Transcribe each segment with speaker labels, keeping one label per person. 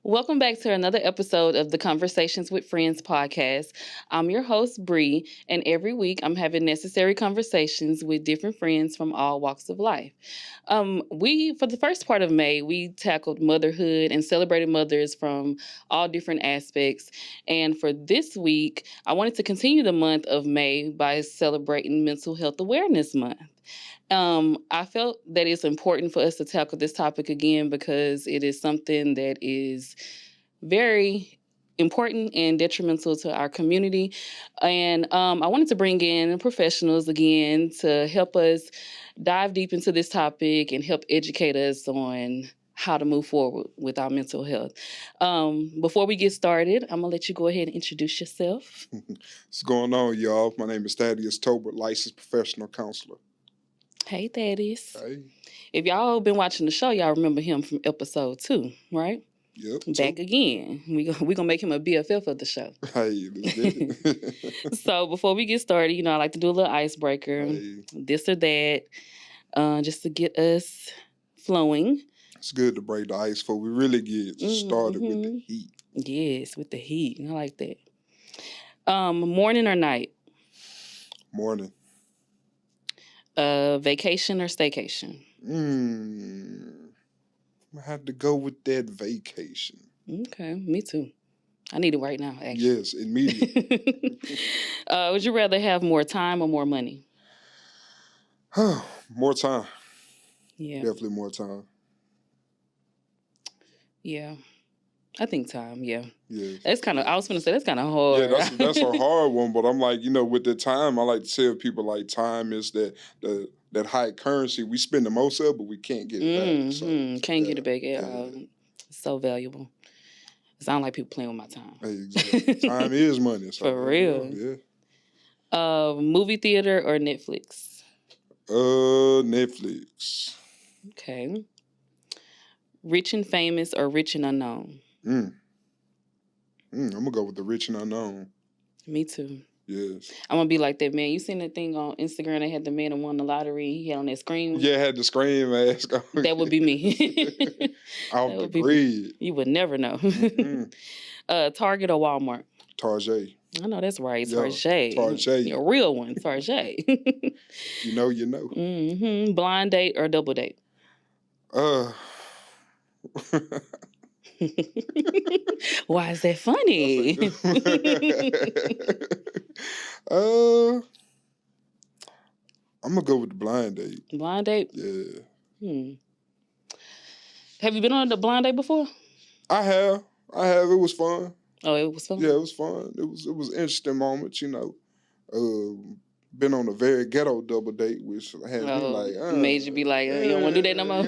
Speaker 1: Welcome back to another episode of the Conversations with Friends podcast. I'm your host, Bree, and every week I'm having necessary conversations with different friends from all walks of life. For the first part of May, we tackled motherhood and celebrated mothers from all different aspects. And for this week, I wanted to continue the month of May by celebrating Mental Health Awareness Month. I felt that it's important for us to tackle this topic again because it is something that is very important and detrimental to our community. And I wanted to bring in professionals again to help us dive deep into this topic and help educate us on how to move forward with our mental health. Before we get started, I'm going to let you go ahead and introduce yourself.
Speaker 2: What's going on, y'all? My name is Thadd, licensed professional counselor.
Speaker 1: Hey, Thaddeus.
Speaker 2: Hey.
Speaker 1: If y'all been watching the show, y'all remember him from episode 2, right?
Speaker 2: Yep.
Speaker 1: Back again. We gonna make him a BFF of the show.
Speaker 2: Hey, let's get it.
Speaker 1: So before we get started, I like to do a little icebreaker, this or that, just to get us flowing.
Speaker 2: It's good to break the ice before we really get started with the heat.
Speaker 1: Yes, with the heat. I like that. Morning or night?
Speaker 2: Morning.
Speaker 1: Vacation or staycation?
Speaker 2: I had to go with that vacation.
Speaker 1: Okay, me too. I need it right now, actually.
Speaker 2: Yes, immediately.
Speaker 1: Would you rather have more time or more money?
Speaker 2: More time.
Speaker 1: Yeah.
Speaker 2: Definitely more time.
Speaker 1: Yeah. I think time, yeah.
Speaker 2: Yes.
Speaker 1: I was going to say, that's kind of hard.
Speaker 2: Yeah, that's a hard one, but I'm like, with the time, I like to tell people like time is that high currency. We spend the most of, but we can't get it back. So,
Speaker 1: can't get it back at all. It's so valuable. It sounds like people playing with my time.
Speaker 2: Hey, exactly. Time is money. So,
Speaker 1: for real.
Speaker 2: Yeah.
Speaker 1: Movie theater or Netflix?
Speaker 2: Netflix.
Speaker 1: Okay. Rich and famous or rich and unknown?
Speaker 2: I'm gonna go with the rich and unknown.
Speaker 1: Me too.
Speaker 2: Yes.
Speaker 1: I'm gonna be like that man. You seen that thing on Instagram? They had the man who won the lottery. He had on that scream.
Speaker 2: Yeah, had the scream mask on.
Speaker 1: That would be me.
Speaker 2: Off the grid.
Speaker 1: You would never know. Target or Walmart?
Speaker 2: Target.
Speaker 1: I know that's right.
Speaker 2: Yeah,
Speaker 1: Target.
Speaker 2: Target.
Speaker 1: A real one. Target.
Speaker 2: You know.
Speaker 1: Blind date or double date? Why is that funny?
Speaker 2: I'm gonna go with the blind date.
Speaker 1: Blind date?
Speaker 2: Yeah.
Speaker 1: Have you been on a blind date before?
Speaker 2: I have. It was fun.
Speaker 1: Oh, it was fun?
Speaker 2: Yeah, it was fun. It was an interesting moment, Been on a very ghetto double date, which had me like...
Speaker 1: made you be like, you don't want to do that no more?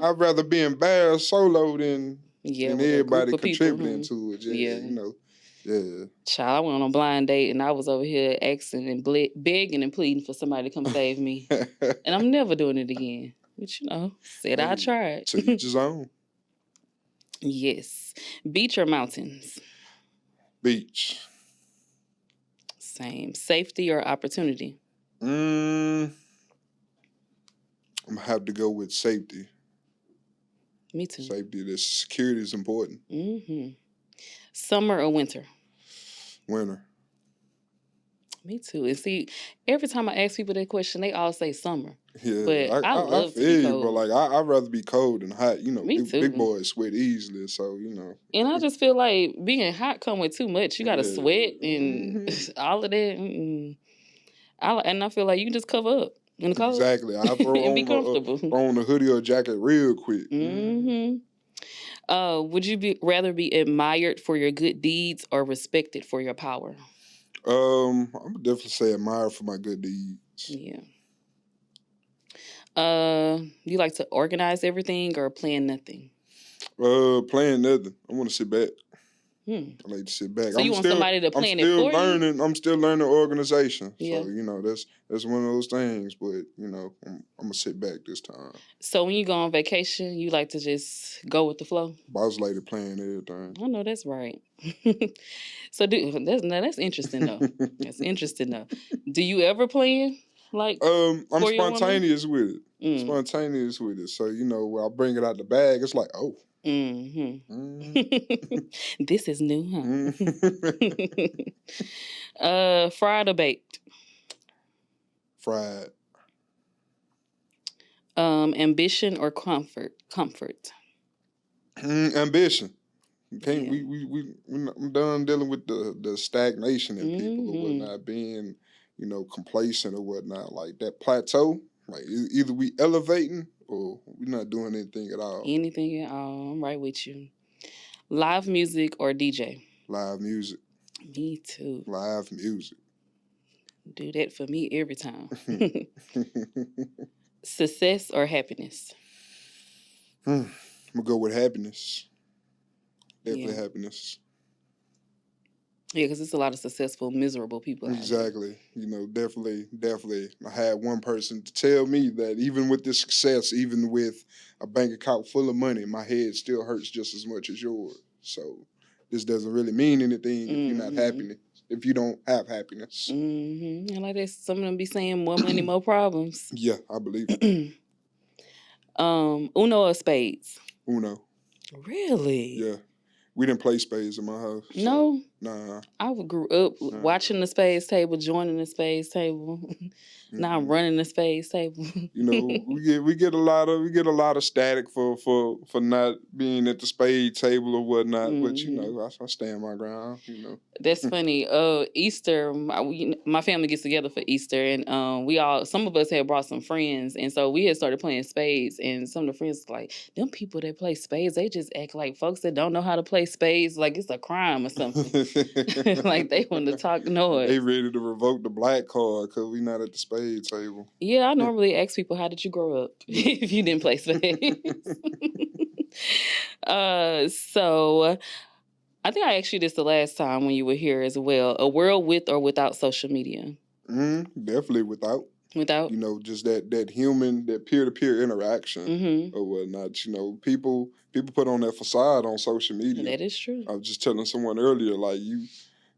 Speaker 2: I'd rather be embarrassed solo than everybody contributing to it. Yeah.
Speaker 1: Child, I went on a blind date and I was over here asking and begging and pleading for somebody to come save me. And I'm never doing it again. But said I tried.
Speaker 2: To each his own.
Speaker 1: Yes. Beach or mountains?
Speaker 2: Beach.
Speaker 1: Same. Safety or opportunity?
Speaker 2: I'm gonna have to go with safety.
Speaker 1: Me too.
Speaker 2: Safety, the security is important.
Speaker 1: Summer or winter?
Speaker 2: Winter.
Speaker 1: Me too. And see, every time I ask people that question, they all say summer.
Speaker 2: Yeah,
Speaker 1: but I love to be cold.
Speaker 2: But like I'd rather be cold than hot.
Speaker 1: Me too.
Speaker 2: Big boys sweat easily, so
Speaker 1: And I just feel like being hot come with too much. You got to sweat and all of that. And I feel like you can just cover up in the cold.
Speaker 2: Exactly. I throw
Speaker 1: and be comfortable.
Speaker 2: Throw on a hoodie or a jacket real quick.
Speaker 1: Would you rather be admired for your good deeds or respected for your power?
Speaker 2: I'm gonna definitely say admired for my good deeds.
Speaker 1: Yeah. You like to organize everything or plan nothing?
Speaker 2: Plan nothing. I want to sit back. I like to sit back.
Speaker 1: So you want somebody to plan it for you?
Speaker 2: I'm still learning organization.
Speaker 1: Yeah.
Speaker 2: So, that's one of those things. But, I'm going to sit back this time.
Speaker 1: So when you go on vacation, you like to just go with the flow?
Speaker 2: Boss lady playing everything.
Speaker 1: I know that's right. So that's interesting, though. That's interesting, though. Do you ever plan? Like,
Speaker 2: I'm spontaneous with it. Spontaneous with it. So, when I bring it out the bag, it's like, oh.
Speaker 1: This is new, huh? Fried or baked?
Speaker 2: Fried.
Speaker 1: Ambition or comfort?
Speaker 2: Ambition. Can't
Speaker 1: Yeah.
Speaker 2: I'm done dealing with the stagnation in people or whatnot, being, complacent or whatnot. Like that plateau, like either we elevating or we're not doing anything at all.
Speaker 1: Anything at all. I'm right with you. Live music or DJ?
Speaker 2: Live music.
Speaker 1: Me too.
Speaker 2: Live music.
Speaker 1: Do that for me every time. Success or happiness?
Speaker 2: I'm gonna go with happiness. Definitely
Speaker 1: Yeah.
Speaker 2: happiness.
Speaker 1: Yeah, because it's a lot of successful, miserable people out there.
Speaker 2: Exactly. Definitely. I had one person to tell me that even with this success, even with a bank account full of money, my head still hurts just as much as yours. So this doesn't really mean anything if you're not happy, if you don't have happiness.
Speaker 1: And like that, some of them be saying more money, more problems.
Speaker 2: Yeah, I believe it.
Speaker 1: Uno or spades?
Speaker 2: Uno.
Speaker 1: Really?
Speaker 2: Yeah. We didn't play spades in my house. So,
Speaker 1: no?
Speaker 2: Nah.
Speaker 1: I grew up watching the spades table, joining the spades table. Now I'm running the spades table.
Speaker 2: we get a lot of static for not being at the spade table or whatnot. But I stand my ground.
Speaker 1: That's funny. Easter, my family gets together for Easter, and some of us had brought some friends, and so we had started playing spades. And some of the friends was like, them people that play spades, they just act like folks that don't know how to play spades, like it's a crime or something. Like they want to talk noise.
Speaker 2: They ready to revoke the black card because we not at the spade table.
Speaker 1: Yeah, I normally ask people, how did you grow up if you didn't play spades? So I think I asked you this the last time when you were here as well. A world with or without social media?
Speaker 2: Definitely without.
Speaker 1: Without?
Speaker 2: Just that human, that peer-to-peer interaction or whatnot. People put on that facade on social media.
Speaker 1: That is true.
Speaker 2: I was just telling someone earlier, like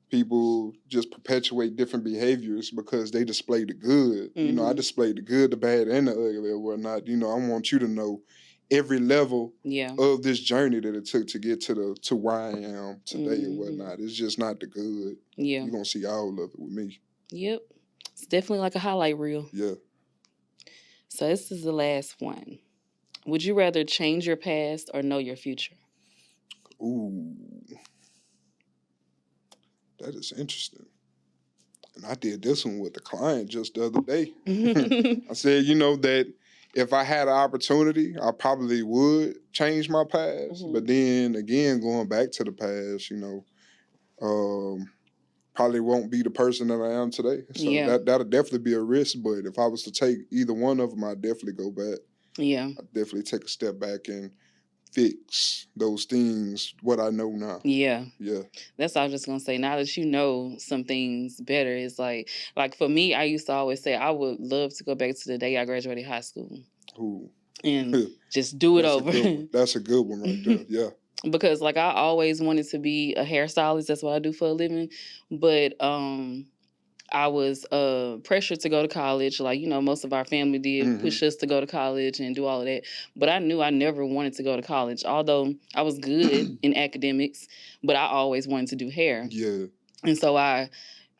Speaker 2: people just perpetuate different behaviors because they display the good. I display the good, the bad, and the ugly or whatnot. I want you to know every level of this journey that it took to get to where I am today or whatnot. It's just not the good.
Speaker 1: Yeah.
Speaker 2: You're going to see all of it with me.
Speaker 1: Yep. It's definitely like a highlight reel.
Speaker 2: Yeah.
Speaker 1: So this is the last one. Would you rather change your past or know your future?
Speaker 2: Ooh. That is interesting. And I did this one with the client just the other day. I said, that if I had an opportunity, I probably would change my past. But then again, going back to the past, probably won't be the person that I am today. So that'll definitely be a risk. But if I was to take either one of them, I'd definitely go back.
Speaker 1: Yeah.
Speaker 2: I'd definitely take a step back and fix those things, what I know now.
Speaker 1: Yeah.
Speaker 2: Yeah.
Speaker 1: That's what I was just going to say. Now that you know some things better, it's like for me, I used to always say I would love to go back to the day I graduated high school.
Speaker 2: Ooh.
Speaker 1: And just do it over.
Speaker 2: That's a good one right there. Yeah.
Speaker 1: Because I always wanted to be a hairstylist. That's what I do for a living. But I was pressured to go to college. Most of our family did push us to go to college and do all of that. But I knew I never wanted to go to college, although I was good in academics, but I always wanted to do hair.
Speaker 2: Yeah.
Speaker 1: And so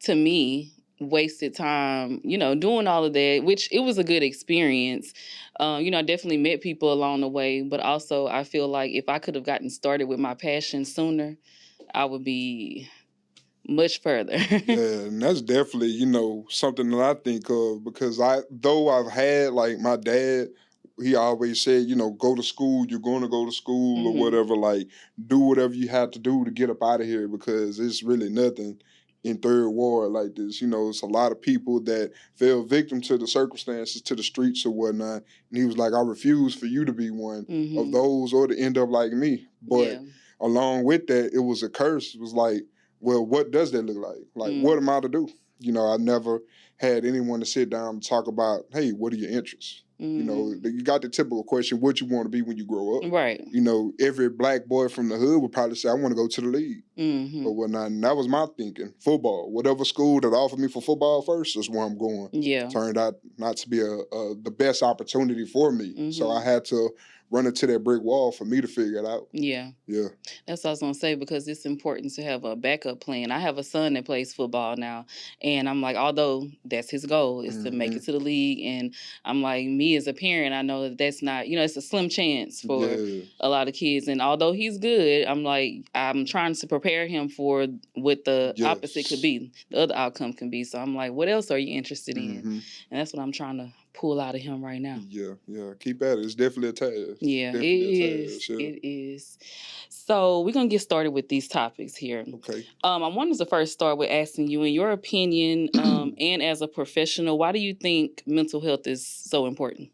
Speaker 1: to me, wasted time, doing all of that, which it was a good experience. I definitely met people along the way, but also I feel like if I could have gotten started with my passion sooner, I would be much further.
Speaker 2: Yeah, and that's definitely, something that I think of because I've had like my dad, he always said, go to school, you're going to go to school or whatever, like do whatever you have to do to get up out of here because it's really nothing in third ward like this. It's a lot of people that fell victim to the circumstances, to the streets or whatnot. And he was like, I refuse for you to be one of those or to end up like me. But along with that, it was a curse. It was like, well, what does that look like? Like, what am I to do? I never had anyone to sit down and talk about, hey, what are your interests? You know, you got the typical question, what you want to be when you grow up.
Speaker 1: Right.
Speaker 2: You know, every black boy from the hood would probably say, I want to go to the league. Or whatnot. And that was my thinking. Football. Whatever school that offered me for football first is where I'm going.
Speaker 1: Yeah.
Speaker 2: Turned out not to be the best opportunity for me. So I had to run into that brick wall for me to figure it out.
Speaker 1: Yeah.
Speaker 2: Yeah.
Speaker 1: That's what I was going to say, because it's important to have a backup plan. I have a son that plays football now, and I'm like, although that's his goal is to make it to the league, and I'm like, me as a parent, I know that that's not, you know, it's a slim chance for a lot of kids. And although he's good, I'm like, I'm trying to prepare him for what the opposite could be, the other outcome can be. So I'm like, what else are you interested in? And that's what I'm trying to pull out of him right now.
Speaker 2: Yeah. Keep at it. It's definitely a task.
Speaker 1: Yeah, it is. It is. So we're gonna get started with these topics here.
Speaker 2: Okay.
Speaker 1: I wanted to first start with asking you, in your opinion, and as a professional, why do you think mental health is so important?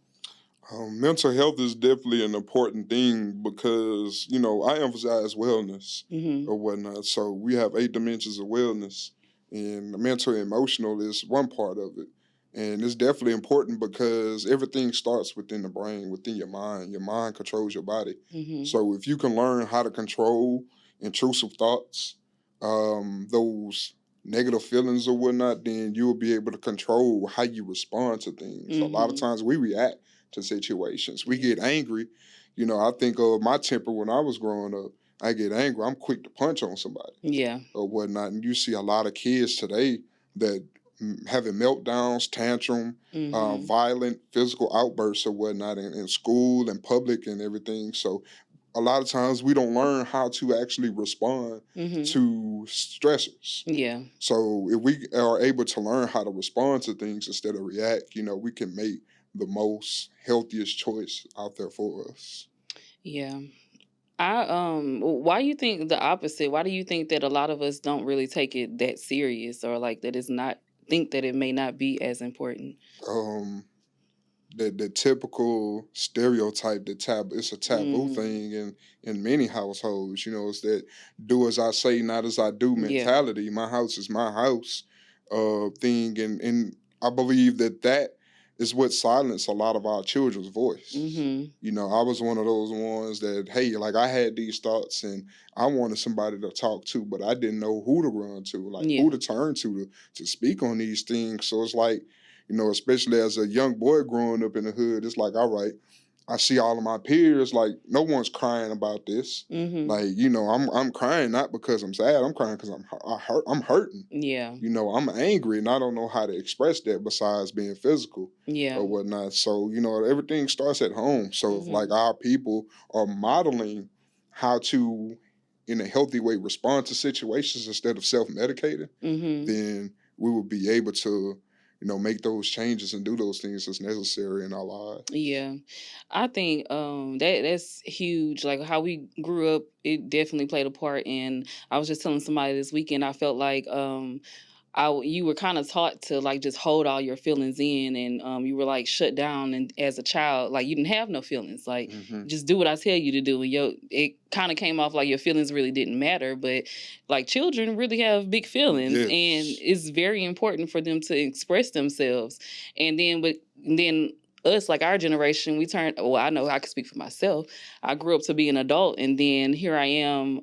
Speaker 2: Mental health is definitely an important thing because, you know, I emphasize wellness or whatnot. So we have 8 dimensions of wellness, and the mental and emotional is one part of it. And it's definitely important because everything starts within the brain, within your mind. Your mind controls your body. So if you can learn how to control intrusive thoughts, those negative feelings or whatnot, then you'll be able to control how you respond to things. A lot of times we react to situations. We get angry. You know, I think of my temper when I was growing up. I get angry, I'm quick to punch on somebody.
Speaker 1: Yeah.
Speaker 2: Or whatnot. And you see a lot of kids today that having meltdowns, tantrum, violent physical outbursts or whatnot in school and public and everything. So a lot of times we don't learn how to actually respond to stressors.
Speaker 1: Yeah.
Speaker 2: So if we are able to learn how to respond to things instead of react, you know, we can make the most healthiest choice out there for us.
Speaker 1: Yeah. Why you think the opposite? Why do you think that a lot of us don't really take it that serious, or like that it's not, think that it may not be as important?
Speaker 2: The typical stereotype, it's a taboo thing in many households. You know, it's that do as I say, not as I do mentality. Yeah. My house is my house thing, and I believe that is what silenced a lot of our children's voice. You know, I was one of those ones that, hey, like I had these thoughts and I wanted somebody to talk to, but I didn't know who to run to, like who to turn to speak on these things. So it's like, you know, especially as a young boy growing up in the hood, it's like, all right, I see all of my peers, like no one's crying about this. Like, you know, I'm crying not because I'm sad, I'm crying because I'm hurting.
Speaker 1: Yeah.
Speaker 2: You know, I'm angry and I don't know how to express that besides being physical or whatnot. So, you know, everything starts at home. So if like our people are modeling how to, in a healthy way, respond to situations instead of self-medicating, then we will be able to, you know, make those changes and do those things that's necessary in our lives.
Speaker 1: Yeah. I think that's huge. Like how we grew up, it definitely played a part. And I was just telling somebody this weekend, I felt like you were kind of taught to like just hold all your feelings in, and you were like shut down. And as a child, like you didn't have no feelings. Like just do what I tell you to do. And it kind of came off like your feelings really didn't matter. But like children really have big feelings, and it's very important for them to express themselves. And then us, like our generation, we turned, well, I know I can speak for myself. I grew up to be an adult, and then here I am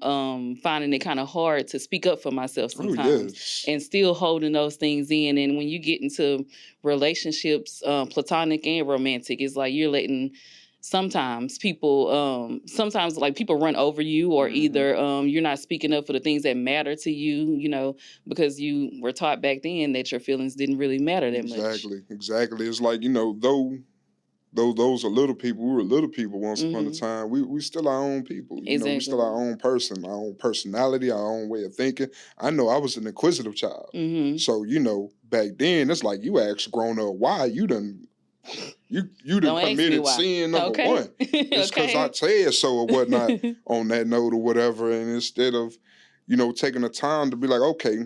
Speaker 1: finding it kind of hard to speak up for myself sometimes, and still holding those things in. And when you get into relationships, platonic and romantic, it's like you're letting sometimes people run over you, or either you're not speaking up for the things that matter to you, you know, because you were taught back then that your feelings didn't really matter that much.
Speaker 2: Exactly. It's like, you know, though those are little people, we were little people once upon a time, we still our own people. You know, we still our own person, our own personality, our own way of thinking. I know I was an inquisitive child. So, you know, back then, it's like you asked grown up why you done committed sin number one. It's because I said so or whatnot on that note or whatever. And instead of, you know, taking the time to be like, okay,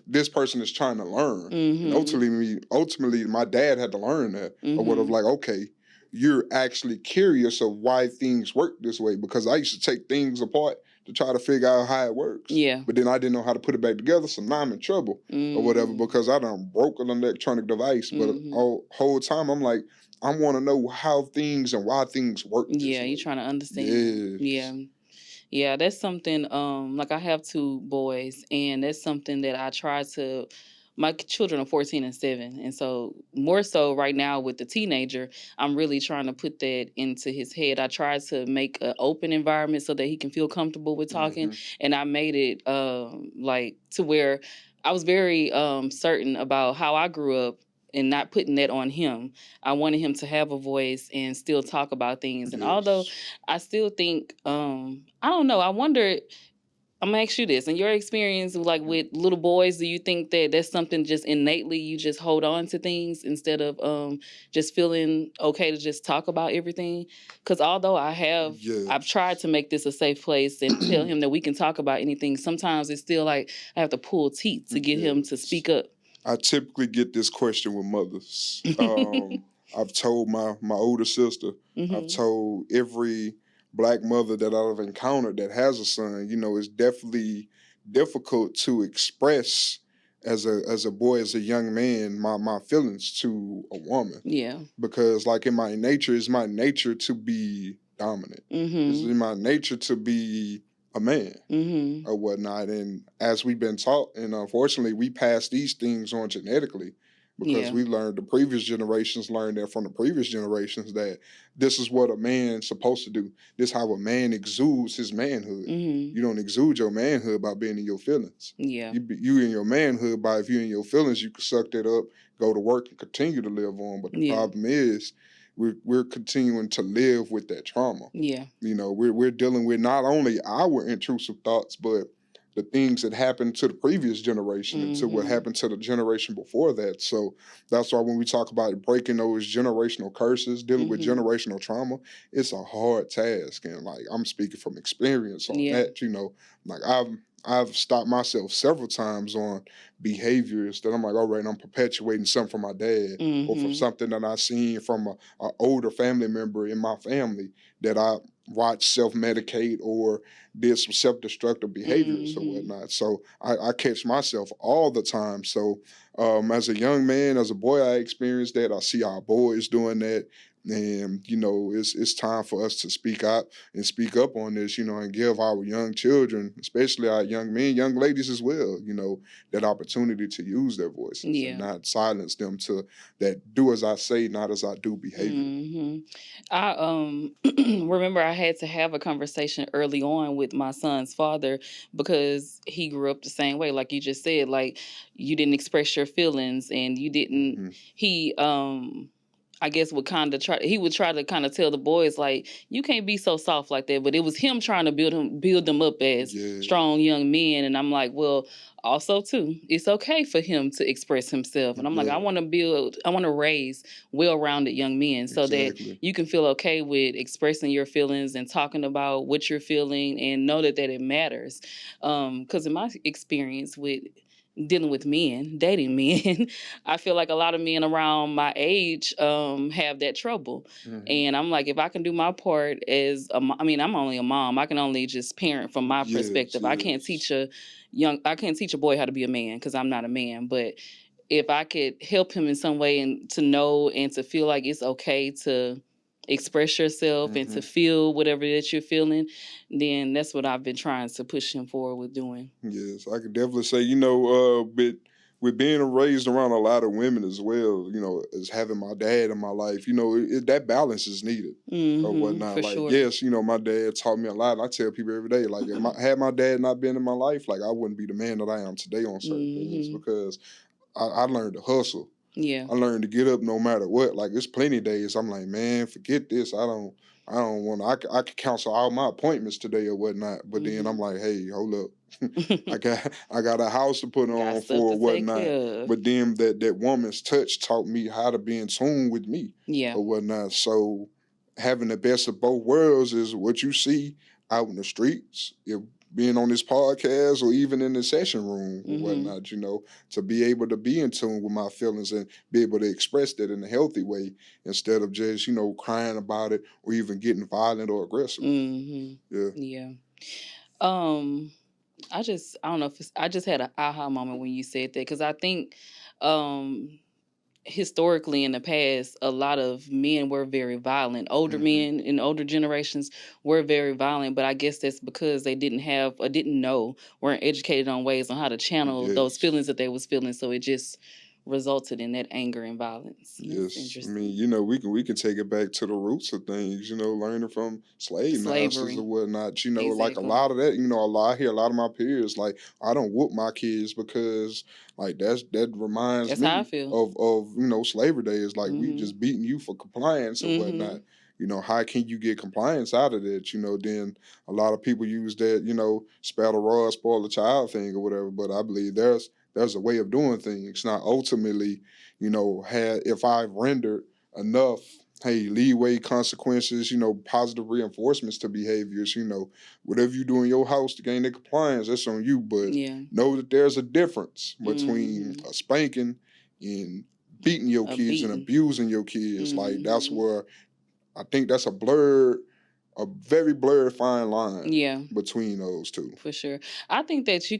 Speaker 2: this person is trying to learn. And ultimately, my dad had to learn that. Or what of like, okay, you're actually curious of why things work this way. Because I used to take things apart to try to figure out how it works.
Speaker 1: Yeah.
Speaker 2: But then I didn't know how to put it back together, so now I'm in trouble or whatever because I done broke an electronic device. But the whole time I'm like, I want to know how things and why things work this
Speaker 1: Yeah, you're
Speaker 2: way.
Speaker 1: trying to understand. Yeah.
Speaker 2: Yes.
Speaker 1: Yeah, that's something like I have two boys and that's something that I try to my children are 14 and 7. And so more so right now with the teenager, I'm really trying to put that into his head. I try to make an open environment so that he can feel comfortable with talking.
Speaker 2: Hmm.
Speaker 1: And I made it like to where I was very certain about how I grew up and not putting that on him. I wanted him to have a voice and still talk about things. And although
Speaker 2: Yes.
Speaker 1: I still think I don't know. I wonder. I'm gonna ask you this: in your experience, like with little boys, do you think that that's something just innately you just hold on to things instead of just feeling okay to just talk about everything? Because although I've
Speaker 2: Yes.
Speaker 1: tried to make this a safe place and tell him that we can talk about anything. Sometimes it's still like I have to pull teeth to get him to
Speaker 2: Yes.
Speaker 1: speak up.
Speaker 2: I typically get this question with mothers. I've told my older sister, I've
Speaker 1: Hmm.
Speaker 2: told every black mother that I've encountered that has a son, it's definitely difficult to express as a boy, as a young man, my feelings to a woman.
Speaker 1: Yeah.
Speaker 2: Because like in my nature, it's my nature to be dominant. It's
Speaker 1: Hmm.
Speaker 2: in my nature to be a man
Speaker 1: Hmm.
Speaker 2: or whatnot. And as we've been taught, and unfortunately, we pass these things on genetically because
Speaker 1: Yeah.
Speaker 2: we learned the previous generations learned that from the previous generations that this is what a man's supposed to do. This is how a man exudes his manhood.
Speaker 1: Hmm.
Speaker 2: You don't exude your manhood by being in your feelings.
Speaker 1: Yeah.
Speaker 2: You in your manhood by if you're in your feelings, you can suck that up, go to work, and continue to live on. But the
Speaker 1: Yeah.
Speaker 2: problem is we're continuing to live with that trauma.
Speaker 1: Yeah.
Speaker 2: We're dealing with not only our intrusive thoughts, but the things that happened to the previous generation and to what
Speaker 1: Hmm.
Speaker 2: happened to the generation before that. So that's why when we talk about breaking those generational curses, dealing with
Speaker 1: Hmm.
Speaker 2: generational trauma, it's a hard task. And like I'm speaking from experience on
Speaker 1: Yeah.
Speaker 2: that. Like I've stopped myself several times on behaviors that I'm like, all right, I'm perpetuating something from my dad or from
Speaker 1: Hmm.
Speaker 2: something that I seen from a older family member in my family that I watched self-medicate or did some self-destructive behaviors or
Speaker 1: Hmm.
Speaker 2: whatnot. So I catch myself all the time. So as a young man, as a boy, I experienced that. I see our boys doing that. And it's time for us to speak out and speak up on this, and give our young children, especially our young men, young ladies as well, that opportunity to use their voices and
Speaker 1: Yeah.
Speaker 2: not silence them to that do as I say, not as I do behavior.
Speaker 1: I remember I had to have a conversation early on with my son's father because he grew up the same way, like you just said. Like you didn't express your feelings, and you didn't.
Speaker 2: Hmm.
Speaker 1: He I guess would kind of try. He would try to kind of tell the boys like, "You can't be so soft like that." But it was him trying to build them up as
Speaker 2: Yeah.
Speaker 1: strong young men. And I'm like, well, also too, it's okay for him to express himself. And I'm like,
Speaker 2: Yeah.
Speaker 1: I want to raise well-rounded young men so that
Speaker 2: Exactly.
Speaker 1: you can feel okay with expressing your feelings and talking about what you're feeling and know that it matters. Because in my experience with dealing with men, dating men, I feel like a lot of men around my age have that trouble.
Speaker 2: Hmm.
Speaker 1: And I'm like, if I can do my part as I mean, I'm only a mom. I can only just parent from my
Speaker 2: Yes,
Speaker 1: perspective.
Speaker 2: yes.
Speaker 1: I can't teach a boy how to be a man because I'm not a man. But if I could help him in some way and to know and to feel like it's okay to express yourself and to
Speaker 2: Hmm.
Speaker 1: feel whatever that you're feeling, then that's what I've been trying to push him forward with doing.
Speaker 2: Yes, I could definitely say, with being raised around a lot of women as well, as having my dad in my life, that balance is needed or whatnot.
Speaker 1: For
Speaker 2: Like,
Speaker 1: sure.
Speaker 2: yes, my dad taught me a lot. I tell people every day, like, had my dad not been in my life, like, I wouldn't be the man that I am today on certain things
Speaker 1: Hmm.
Speaker 2: because I learned to hustle.
Speaker 1: Yeah.
Speaker 2: I learned to get up no matter what. Like it's plenty of days I'm like, man, forget this. I don't want. I could cancel all my appointments today or whatnot. But then I'm
Speaker 1: Hmm.
Speaker 2: like, hey, hold up. I got a house to put
Speaker 1: Got
Speaker 2: on
Speaker 1: stuff
Speaker 2: for or
Speaker 1: to take
Speaker 2: whatnot.
Speaker 1: care of.
Speaker 2: But then that woman's touch taught me how to be in tune with me
Speaker 1: Yeah.
Speaker 2: or whatnot. So having the best of both worlds is what you see out in the streets. If being on this podcast or even in the session room or
Speaker 1: Hmm.
Speaker 2: whatnot, to be able to be in tune with my feelings and be able to express that in a healthy way instead of just, crying about it or even getting violent or aggressive.
Speaker 1: Hmm.
Speaker 2: Yeah.
Speaker 1: Yeah. Um, I don't know if I just had an aha moment when you said that because I think um historically in the past, a lot of men were very violent. Older men in older generations were very violent, but I guess that's because they didn't have or didn't know, weren't educated on ways on how to channel those feelings that they was feeling. So it just resulted in that anger and violence. That's
Speaker 2: Yes, I
Speaker 1: interesting.
Speaker 2: mean, we can take it back to the roots of things, learning from slave masters
Speaker 1: Slavery.
Speaker 2: or whatnot. Like a
Speaker 1: Exactly.
Speaker 2: lot of that, I hear a lot of my peers like, I don't whoop my kids because like that reminds
Speaker 1: That's how I
Speaker 2: me
Speaker 1: feel.
Speaker 2: of slavery days. Like we
Speaker 1: Mhm.
Speaker 2: just beating you for compliance or whatnot.
Speaker 1: Mhm.
Speaker 2: How can you get compliance out of that? Then a lot of people use that, spare the rod, spoil the child thing or whatever. But I believe there's a way of doing things. Not ultimately, had if I've rendered enough, hey, leeway, consequences, positive reinforcements to behaviors, whatever you do in your house to gain that compliance, that's on you. But
Speaker 1: Yeah.
Speaker 2: know that there's a difference between
Speaker 1: Mhm.
Speaker 2: a spanking and beating your
Speaker 1: A
Speaker 2: kids and
Speaker 1: beating.
Speaker 2: abusing your kids. Like that's
Speaker 1: Mhm.
Speaker 2: where I think that's a very blurred fine line
Speaker 1: Yeah,
Speaker 2: between those two.
Speaker 1: for sure. I think that you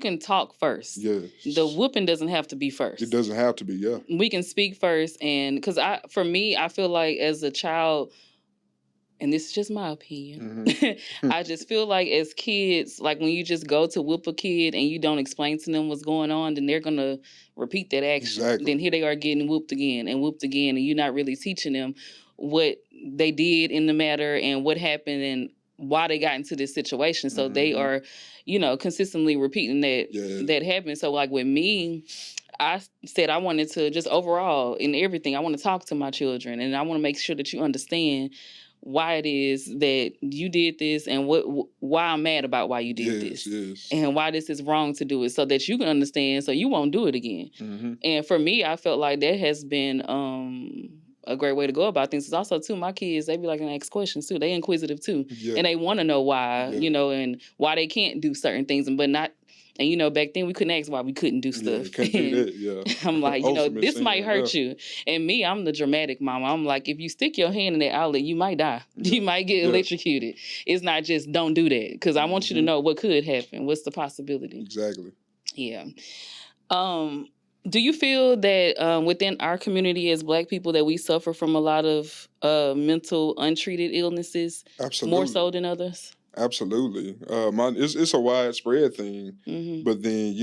Speaker 1: can talk first. The
Speaker 2: Yes.
Speaker 1: whooping doesn't have to be
Speaker 2: It
Speaker 1: first.
Speaker 2: doesn't have to be, yeah.
Speaker 1: We can speak first, and because for me, I feel like as a child, and this is just my opinion, I just feel like as kids, like when you just go to whoop a kid and you don't explain to them what's going on, then they're gonna repeat that action.
Speaker 2: Exactly.
Speaker 1: Then here they are getting whooped again, and you're not really teaching them what they did in the matter and what happened and why they got into this situation. So they are, consistently repeating that happened. So like with me, I said I wanted to just overall in everything, I want to talk to my children and I want to make sure that you understand why it is that you did this and why I'm mad about why you did this.
Speaker 2: Yes.
Speaker 1: And why this is wrong to do it so that you can understand so you won't do it again. And for me, I felt like that has been a great way to go about things. It's also too, my kids, they be like and ask questions too. They inquisitive too.
Speaker 2: Yeah.
Speaker 1: And they want to know why, and why they can't do certain things but not. And back then we couldn't ask why we couldn't do stuff.
Speaker 2: Couldn't do that, yeah.
Speaker 1: I'm like, this
Speaker 2: Sin,
Speaker 1: might hurt you. And me, I'm the dramatic mama. I'm like, if you stick your hand in that outlet, you might die. You might get electrocuted. It's not just don't do that because I want you to know what could happen. What's the possibility?
Speaker 2: Exactly.
Speaker 1: Yeah. Do you feel that within our community as Black people that we suffer from a lot of mental untreated illnesses?
Speaker 2: Absolutely.
Speaker 1: More so than others?
Speaker 2: Absolutely. It's a widespread thing, but then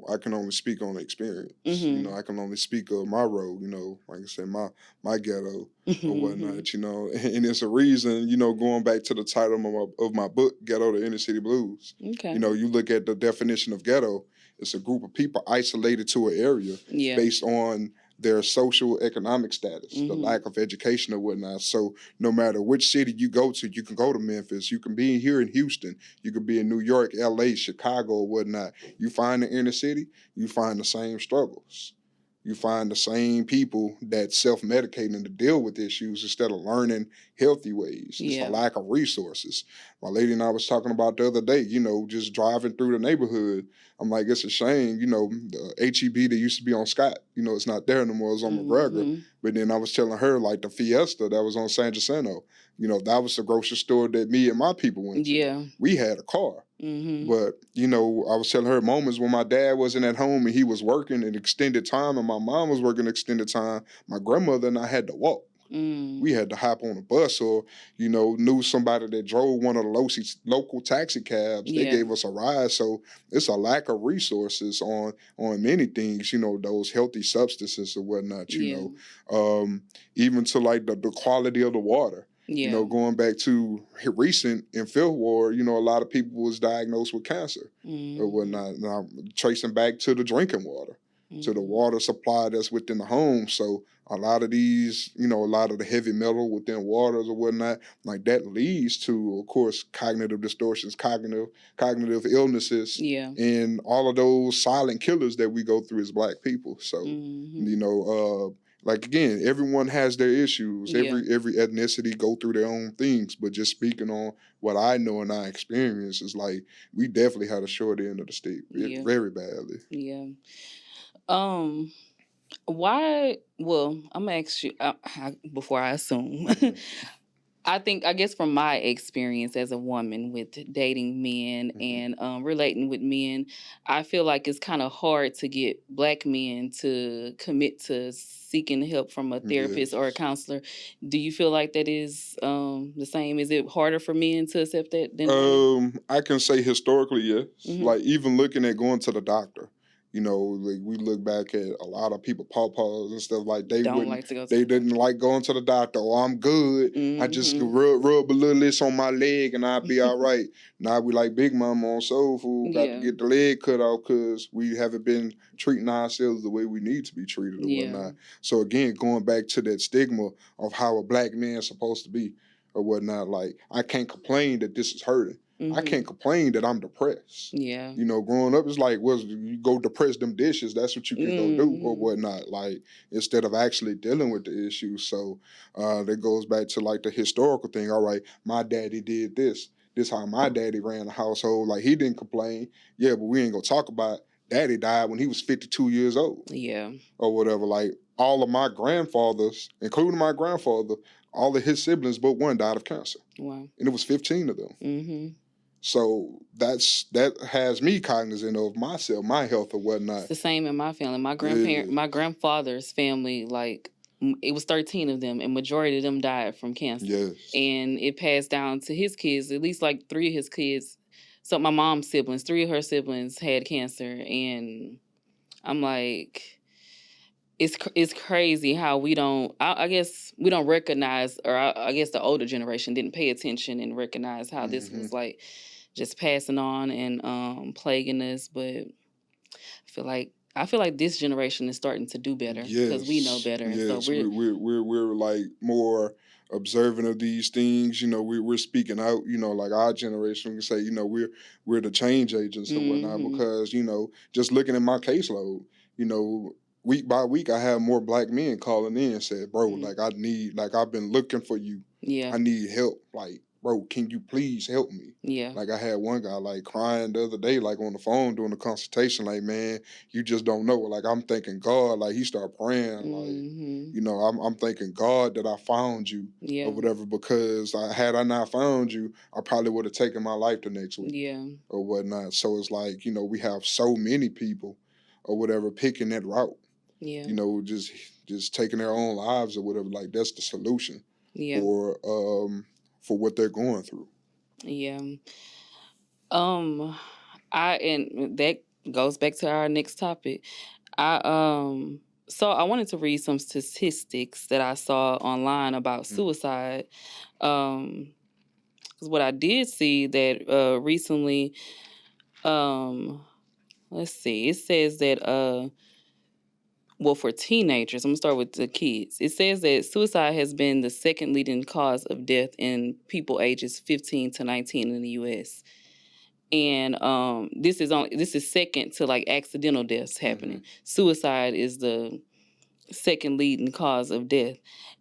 Speaker 2: I can only speak on experience. I can only speak of my road. Like I said, my ghetto or whatnot. And it's a reason. Going back to the title of my book, Ghetto, the Inner City Blues.
Speaker 1: Okay.
Speaker 2: You look at the definition of ghetto. It's a group of people isolated to an area based on their social economic status, the lack of education or whatnot. So no matter which city you go to, you can go to Memphis, you can be here in Houston, you can be in New York, LA, Chicago, or whatnot. You find the inner city, you find the same struggles. You find the same people that self-medicating to deal with issues instead of learning healthy ways. It's the lack of resources. My lady and I was talking about the other day, just driving through the neighborhood. I'm like, it's a shame, the HEB that used to be on Scott, it's not there anymore. It's on McGregor. But then I was telling her, like the Fiesta that was on San Jacinto, that was the grocery store that me and my people went to.
Speaker 1: Yeah.
Speaker 2: We had a car. But, I was telling her moments when my dad wasn't at home and he was working an extended time and my mom was working extended time, my grandmother and I had to walk. We had to hop on a bus or, knew somebody that drove one of the local taxi cabs. They gave us a ride. So it's a lack of resources on many things, those healthy substances or whatnot, even to like the quality of the water. Going back to recent in Fifth Ward, a lot of people was diagnosed with cancer or whatnot. Now, tracing back to the drinking water, to the water supply that's within the home. So a lot of these, a lot of the heavy metal within waters or whatnot, like that leads to, of course, cognitive distortions, cognitive illnesses, and all of those silent killers that we go through as Black people. So, like again, everyone has their issues. Every ethnicity go through their own things. But just speaking on what I know and I experience is like we definitely had a short end of the stick, very badly.
Speaker 1: Yeah. Why? Well, I'm gonna ask you before I assume. I guess from my experience as a woman with dating men and relating with men, I feel like it's kind of hard to get black men to commit to seeking help from a therapist or a
Speaker 2: Yes.
Speaker 1: counselor. Do you feel like that is the same? Is it harder for men to accept that than women?
Speaker 2: I can say historically, yes.
Speaker 1: Hmm.
Speaker 2: Like even looking at going to the doctor, like we look back at a lot of people, pawpaws and stuff like
Speaker 1: Don't like to go to
Speaker 2: they
Speaker 1: the
Speaker 2: didn't
Speaker 1: doctor.
Speaker 2: like going to the doctor. Oh, I'm good. I just
Speaker 1: Hmm.
Speaker 2: rub a little this on my leg and I'll be all right. Now we like Big Mama on Soul Food, got to
Speaker 1: Yeah.
Speaker 2: get the leg cut off because we haven't been treating ourselves the way we need to be treated or
Speaker 1: Yeah.
Speaker 2: whatnot. So again, going back to that stigma of how a black man is supposed to be or whatnot. Like I can't complain that this is hurting. I
Speaker 1: Hmm.
Speaker 2: can't complain that I'm depressed.
Speaker 1: Yeah.
Speaker 2: Growing up, it's like, you go depress them dishes. That's what you can go do or
Speaker 1: Hmm.
Speaker 2: whatnot. Like instead of actually dealing with the issue. So that goes back to like the historical thing. All right, my daddy did this. This how my daddy ran the household. Like he didn't complain. Yeah, but we ain't gonna talk about daddy died when he was 52 years old
Speaker 1: Yeah.
Speaker 2: or whatever. Like all of my grandfathers, including my grandfather, all of his siblings but one died of cancer.
Speaker 1: Wow.
Speaker 2: And it was 15 of them.
Speaker 1: Hmm.
Speaker 2: So that has me cognizant of myself, my health or
Speaker 1: It's
Speaker 2: whatnot.
Speaker 1: the same in my family.
Speaker 2: Yeah.
Speaker 1: My grandfather's family, like it was 13 of them, and majority of them died from cancer.
Speaker 2: Yes.
Speaker 1: And it passed down to his kids. At least like 3 of his kids. So my mom's siblings, 3 of her siblings had cancer, and I'm like, it's crazy how we don't. I guess we don't recognize, or I guess the older generation didn't pay attention and recognize how this
Speaker 2: Hmm.
Speaker 1: was like just passing on and plaguing us, but I feel like this generation is starting to do better because we know
Speaker 2: Yes,
Speaker 1: better. So
Speaker 2: yes, we're like more observant of these things. We're speaking out. Like our generation, we can say, we're the change agents or whatnot
Speaker 1: hmm.
Speaker 2: because just looking at my caseload, you know, week by week, I have more black men calling in and said, bro,
Speaker 1: Hmm.
Speaker 2: like I've been looking for you.
Speaker 1: Yeah.
Speaker 2: I need help. Like, bro, can you please help me?
Speaker 1: Yeah.
Speaker 2: Like I had one guy like crying the other day, like on the phone doing a consultation, like, man, you just don't know. Like I'm thanking God. Like he started praying. Like
Speaker 1: Hmm.
Speaker 2: I'm thanking God that I found you or
Speaker 1: Yeah.
Speaker 2: whatever. Because had I not found you, I probably would have taken my life the next week
Speaker 1: Yeah.
Speaker 2: or whatnot. So it's like we have so many people or whatever picking that route.
Speaker 1: Yeah.
Speaker 2: Just taking their own lives or whatever. Like that's the solution
Speaker 1: Yeah.
Speaker 2: for what they're going through.
Speaker 1: Yeah. Um, and that goes back to our next topic. I so I wanted to read some statistics that I saw online about
Speaker 2: Mhm.
Speaker 1: suicide. Um, 'Cause what I did see that recently, um, let's see, it says that well, for teenagers, I'm gonna start with the kids. It says that suicide has been the second leading cause of death in people ages 15 to 19 in the U.S. And this is second to like accidental deaths happening. Suicide is the second leading cause of death.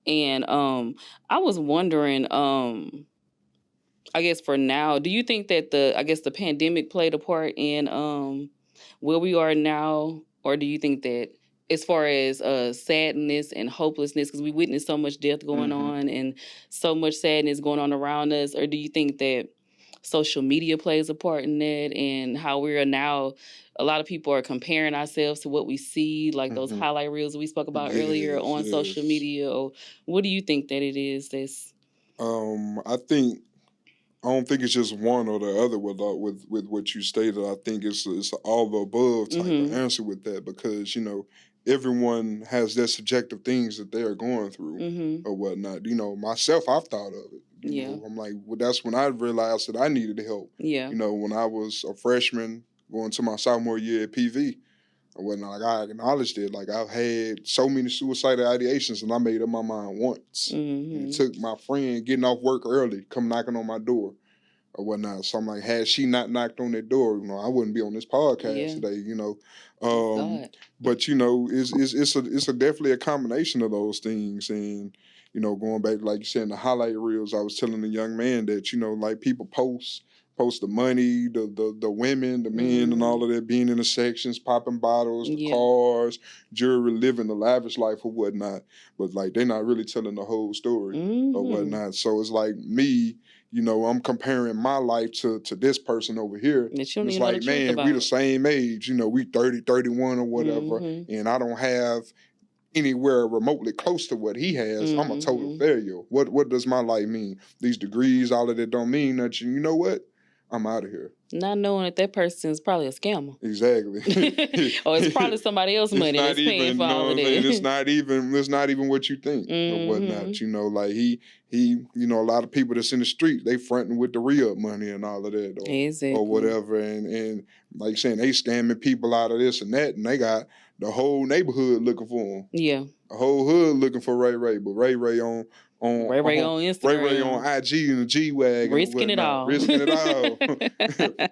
Speaker 1: And I was wondering, I guess for now, do you think that the pandemic played a part in where we are now, or do you think that as far as sadness and hopelessness, because we witnessed so much death going
Speaker 2: Hmm.
Speaker 1: on and so much sadness going on around us, or do you think that social media plays a part in that and how we are now? A lot of people are comparing ourselves to what we see, like those
Speaker 2: Hmm.
Speaker 1: highlight reels we spoke about earlier
Speaker 2: Yes,
Speaker 1: on social
Speaker 2: yes.
Speaker 1: media. Or what do you think that it is that's
Speaker 2: I think I don't think it's just one or the other with what you stated. I think it's all the above type of
Speaker 1: mm-hmm.
Speaker 2: answer with that because everyone has their subjective things that they are going through
Speaker 1: Mm-hmm.
Speaker 2: or whatnot. Myself, I've thought of it.
Speaker 1: Yeah.
Speaker 2: I'm like, well, that's when I realized that I needed help.
Speaker 1: Yeah.
Speaker 2: When I was a freshman going to my sophomore year at PV or whatnot, like I acknowledged it. Like I've had so many suicidal ideations, and I made up my mind once. And it
Speaker 1: Mm-hmm.
Speaker 2: took my friend getting off work early, come knocking on my door or whatnot. So I'm like, had she not knocked on that door, I wouldn't be on this podcast
Speaker 1: Yeah.
Speaker 2: today.
Speaker 1: It's
Speaker 2: Um,
Speaker 1: God.
Speaker 2: but it's a definitely a combination of those things, and going back, like you said, in the highlight reels, I was telling the young man that, like people post the money, the women, the men, and all of that being in the sections, popping bottles, the cars, jewelry, living the lavish life or whatnot. But like they're not really telling the whole story or whatnot. So it's like me, I'm comparing my life to this person over here. And it's like, man, we the same age, we 30, 31 or whatever, and I don't have anywhere remotely close to what he has. I'm a total failure. What does my life mean? These degrees, all of that don't mean nothing. You know what? I'm out of here.
Speaker 1: Not knowing that person is probably a scammer.
Speaker 2: Exactly.
Speaker 1: Or it's probably somebody else's money that's paying for all of that.
Speaker 2: It's not even what you think or whatnot. Like he, a lot of people that's in the street, they fronting with the re-up money and all of that or whatever. And like saying they scamming people out of this and that, and they got the whole neighborhood looking for them.
Speaker 1: Yeah.
Speaker 2: The whole hood looking for Ray, but Ray on
Speaker 1: Instagram,
Speaker 2: Ray on IG and the G-Wagon,
Speaker 1: risking it all.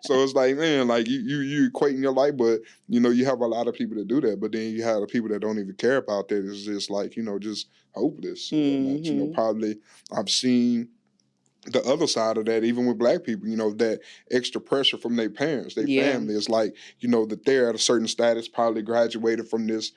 Speaker 2: So it's like, man, like you equating your life, but you have a lot of people that do that, but then you have the people that don't even care about that. It's just like just hopeless. Probably I've seen the other side of that, even with Black people, that extra pressure from their parents, their family. It's like, that they're at a certain status, probably graduated from this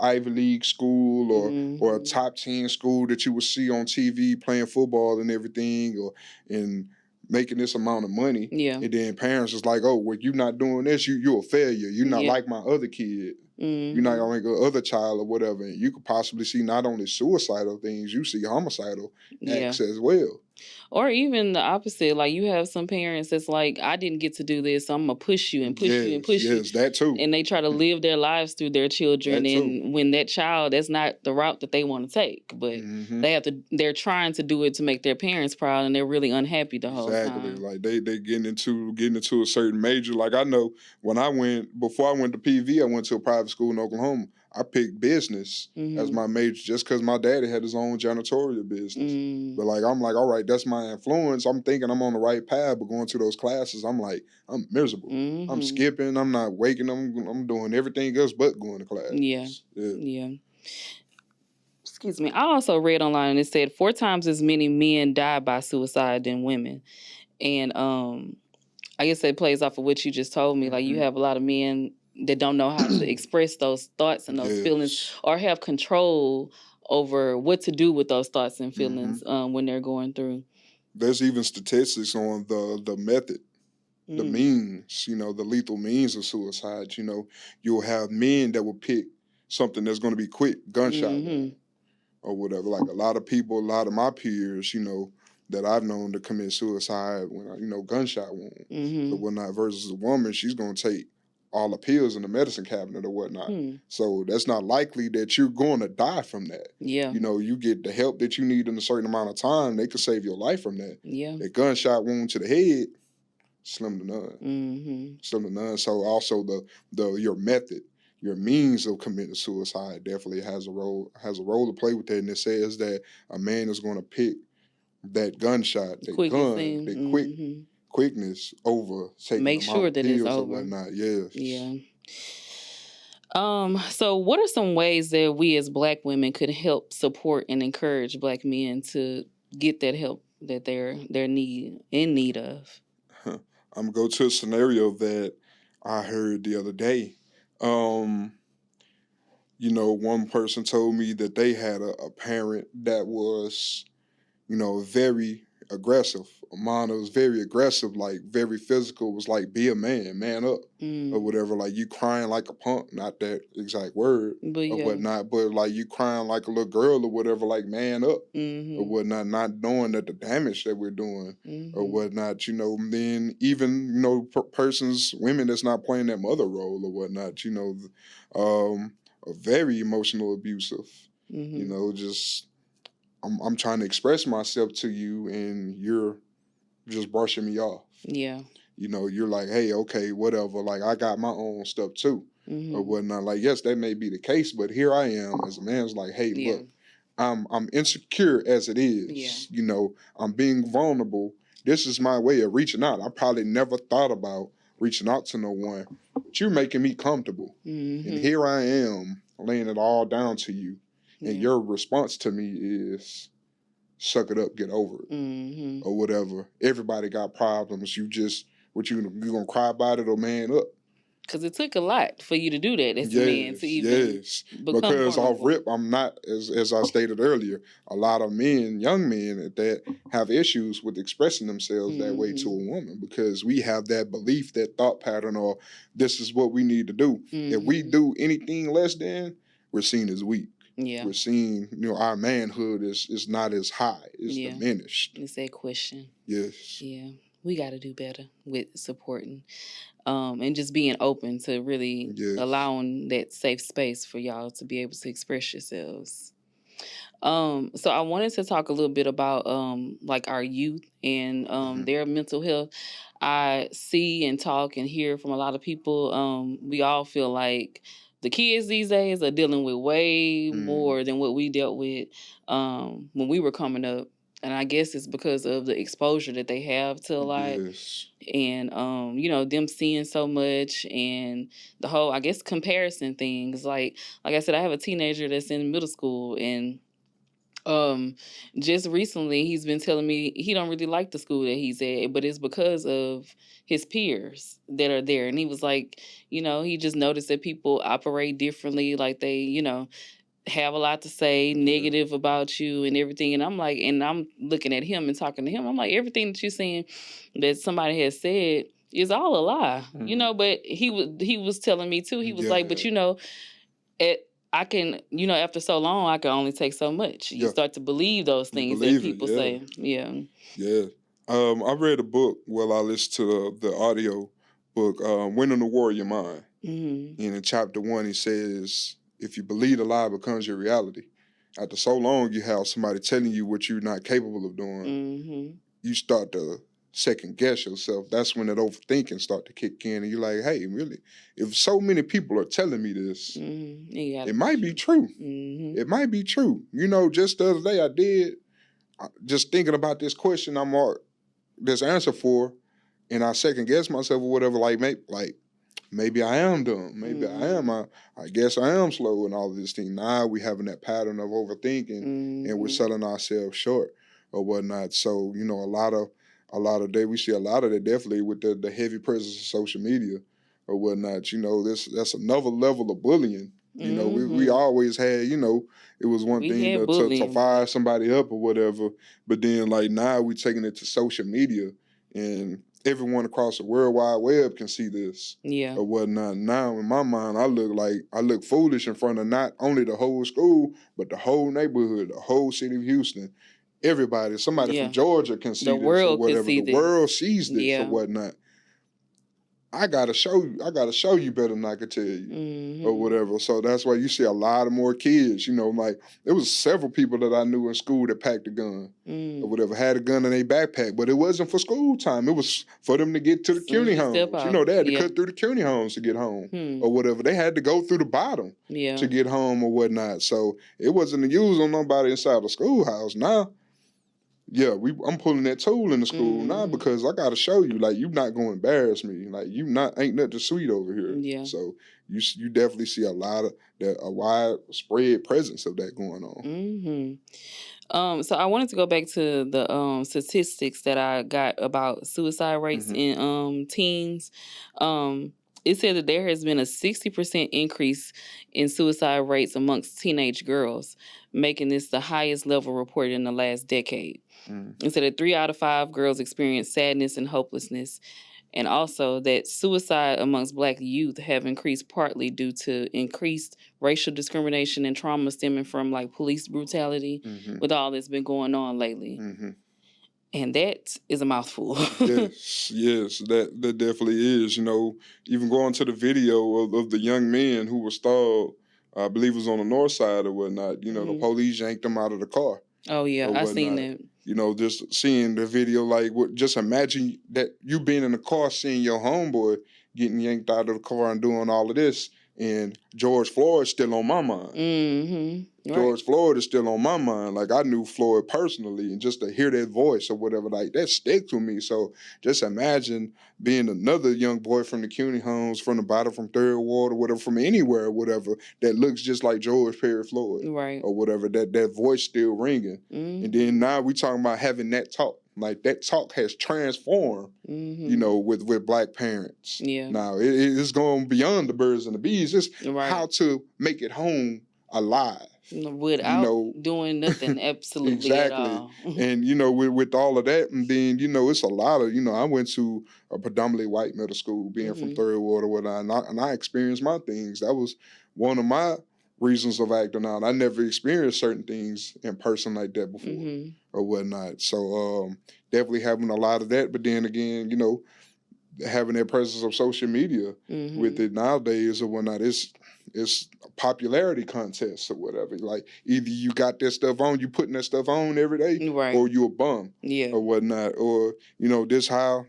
Speaker 2: Ivy League school or a top 10 school that you would see on TV playing football and everything, and making this amount of money.
Speaker 1: Yeah.
Speaker 2: And then parents is like, oh, well, you're not doing this, you're a failure. You're not like my other kid. You're not like a other child or whatever. And you could possibly see not only suicidal things, you see homicidal acts as well.
Speaker 1: Or even the opposite. Like you have some parents that's like, I didn't get to do this, so I'm going to push you and push you and push you.
Speaker 2: Yes, that too.
Speaker 1: And they try to live their lives through their children. And when that child, that's not the route that they want to take. But they're trying to do it to make their parents proud, and they're really unhappy the whole time.
Speaker 2: Like they getting into a certain major. Like I know before I went to PV, I went to a private school in Oklahoma. I picked business as my major just because my daddy had his own janitorial business. But like, I'm like, all right, that's my influence. I'm thinking I'm on the right path, but going to those classes, I'm like, I'm miserable. I'm skipping. I'm not waking. I'm doing everything else but going to class.
Speaker 1: Yeah. Excuse me. I also read online and it said 4 times as many men die by suicide than women. And I guess that plays off of what you just told me. Like you have a lot of men that don't know how to express those thoughts and those feelings or have control over what to do with those thoughts and feelings when they're going through.
Speaker 2: There's even statistics on the method, the means, the lethal means of suicide. You'll have men that will pick something that's going to be quick, gunshot wound or whatever. Like a lot of my peers, that I've known to commit suicide when, gunshot wound or whatnot, versus a woman, she's going to take all the pills in the medicine cabinet or whatnot. So that's not likely that you're going to die from that.
Speaker 1: Yeah.
Speaker 2: You get the help that you need in a certain amount of time, they could save your life from that.
Speaker 1: Yeah.
Speaker 2: A gunshot wound to the head, slim to none. Slim to none. So also your method, your means of committing suicide definitely has a role to play with that. And it says that a man is going to pick that gunshot, that gun, that quickness over taking
Speaker 1: make sure that it's over.
Speaker 2: Or whatnot. Yes.
Speaker 1: Yeah. So what are some ways that we as Black women could help support and encourage Black men to get that help that they're in need of?
Speaker 2: I'm gonna go to a scenario that I heard the other day. One person told me that they had a parent that was, very aggressive. Mine was very aggressive, like very physical, was like, be a man up or whatever. Like you crying like a punk, not that exact word or whatnot, but like you crying like a little girl or whatever, like man up or whatnot, not knowing that the damage that we're doing or whatnot, then even, women that's not playing that mother role or whatnot, very emotional abusive, just I'm trying to express myself to you and you're just brushing me off.
Speaker 1: Yeah.
Speaker 2: You're like, hey, okay, whatever. Like I got my own stuff too or whatnot. Like, yes, that may be the case, but here I am as a man's like, hey, look, I'm insecure as it is.
Speaker 1: Yeah.
Speaker 2: I'm being vulnerable. This is my way of reaching out. I probably never thought about reaching out to no one, but you're making me comfortable. And here I am laying it all down to you. And your response to me is, suck it up, get over it, or whatever. Everybody got problems. You gonna cry about it or man up?
Speaker 1: Because it took a lot for you to do that as a man to even become
Speaker 2: because off
Speaker 1: vulnerable.
Speaker 2: rip, I'm not, as I stated earlier, a lot of men, young men that have issues with expressing themselves that way to a woman, because we have that belief, that thought pattern, or this is what we need to do. If we do anything less than, we're seen as weak.
Speaker 1: Yeah.
Speaker 2: We're seen, our manhood is not as high, it's diminished.
Speaker 1: It's that question.
Speaker 2: Yes.
Speaker 1: Yeah. We got to do better with supporting and just being open to really allowing that safe space for y'all to be able to express yourselves. So I wanted to talk a little bit about like our youth and their mental health. I see and talk and hear from a lot of people. We all feel like the kids these days are dealing with way more than what we dealt with when we were coming up. And I guess it's because of the exposure that they have to a lot. And them seeing so much, and the whole, I guess, comparison things. Like I said, I have a teenager that's in middle school, and just recently he's been telling me he don't really like the school that he's at, but it's because of his peers that are there. And he was like, he just noticed that people operate differently, like they, have a lot to say negative about you and everything. And I'm like, and I'm looking at him and talking to him, I'm like, everything that you're saying that somebody has said is all a lie, but he was telling me too, he was like, but I can, after so long, I can only take so much. You start to believe those things that people say. Yeah.
Speaker 2: Yeah. I read a book, I listened to the audio book, Winning the War of Your Mind. And in chapter 1, he says, if you believe a lie becomes your reality. After so long, you have somebody telling you what you're not capable of doing. You start to second guess yourself. That's when that overthinking start to kick in, and you're like, hey, really, if so many people are telling me this, it might be true. It might be true. Just the other day just thinking about this question this answer for, and I second guess myself or whatever, maybe I am dumb. Maybe I am. I guess I am slow and all of this thing. Now we having that pattern of overthinking, and we're selling ourselves short or whatnot. So, a lot of we see a lot of that definitely with the heavy presence of social media or whatnot. That's another level of bullying. We always had, it was one thing to fire somebody up or whatever, but then now we taking it to social media, and everyone across the World Wide Web can see this or whatnot. Now in my mind, I look foolish in front of not only the whole school, but the whole neighborhood, the whole city of Houston. Everybody, somebody from Georgia can see this or whatever. The world sees this or whatnot. I gotta show you better than I could tell you or whatever. So that's why you see a lot of more kids, there was several people that I knew in school that packed a gun or whatever, had a gun in their backpack, but it wasn't for school time. It was for them to get to the CUNY homes. They had to cut through the CUNY homes to get home or whatever. They had to go through the bottom to get home or whatnot. So it wasn't to use on nobody inside the schoolhouse. Now, I'm pulling that tool in the school now because I got to show you, you're not going to embarrass me. Ain't nothing sweet over here.
Speaker 1: Yeah.
Speaker 2: So you definitely see a widespread presence of that going on.
Speaker 1: So I wanted to go back to the statistics that I got about suicide rates in teens. It said that there has been a 60% increase in suicide rates amongst teenage girls, making this the highest level reported in the last decade. It said that 3 out of 5 girls experience sadness and hopelessness, and also that suicide amongst Black youth have increased partly due to increased racial discrimination and trauma stemming from police brutality with all that's been going on lately. And that is a mouthful.
Speaker 2: yes, that definitely is. Even going to the video of the young men who were stalled, I believe it was on the north side or whatnot. The police yanked them out of the car.
Speaker 1: Oh, yeah, I seen that.
Speaker 2: Just seeing the video, just imagine that you being in the car, seeing your homeboy getting yanked out of the car and doing all of this, and George Floyd's still on my mind. George Floyd is still on my mind. Like, I knew Floyd personally, and just to hear that voice or whatever, like, that sticks with me. So just imagine being another young boy from the CUNY homes, from the bottom, from Third Ward or whatever, from anywhere or whatever, that looks just like George Perry Floyd or whatever, that voice still ringing. And then now we talking about having that talk. Like, that talk has transformed, you know, with Black parents. Yeah. Now, it's going beyond the birds and the bees. It's how to make it home alive.
Speaker 1: Without doing nothing absolutely at all.
Speaker 2: And, you know, with all of that, and then, you know, it's a lot of, you know, I went to a predominantly white middle school, being from Third Ward or whatnot, and I experienced my things. That was one of my reasons of acting out. I never experienced certain things in person like that before or whatnot. So definitely having a lot of that. But then again, you know, having that presence of social media with it nowadays or whatnot, it's a popularity contest or whatever. Like, either you got that stuff on, you putting that stuff on every day, or you a bum or whatnot. Or, you know, this how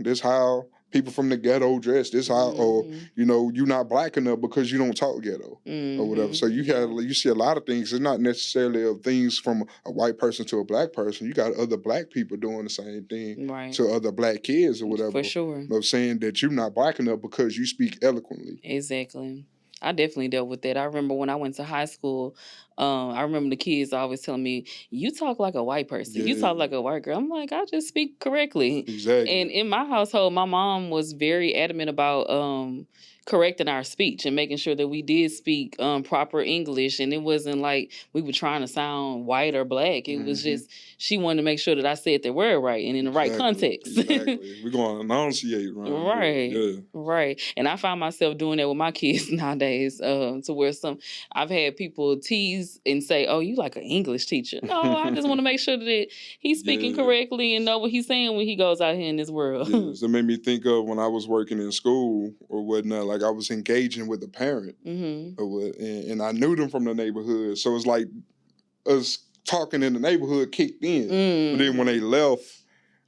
Speaker 2: people from the ghetto dress. This how, or, you know, you not Black enough because you don't talk ghetto or whatever. So you see a lot of things. It's not necessarily of things from a white person to a Black person. You got other Black people doing the same thing to other Black kids or whatever.
Speaker 1: For sure.
Speaker 2: Of saying that you're not Black enough because you speak eloquently.
Speaker 1: Exactly. I definitely dealt with that. I remember when I went to high school, I remember the kids always telling me, you talk like a white person. You talk like a white girl. I'm like, I just speak correctly.
Speaker 2: Exactly.
Speaker 1: And in my household, my mom was very adamant about correcting our speech and making sure that we did speak proper English. And it wasn't like we were trying to sound white or Black. It was just, she wanted to make sure that I said the word right and in the right context.
Speaker 2: Exactly. We're going to enunciate
Speaker 1: Right. And I find myself doing that with my kids nowadays, to where I've had people tease and say, oh, you like an English teacher. No, I just want to make sure that he's speaking correctly and know what he's saying when he goes out here in this world.
Speaker 2: So it made me think of when I was working in school or whatnot, like I was engaging with a parent and I knew them from the neighborhood. So it's like us talking in the neighborhood kicked in. But then when they left,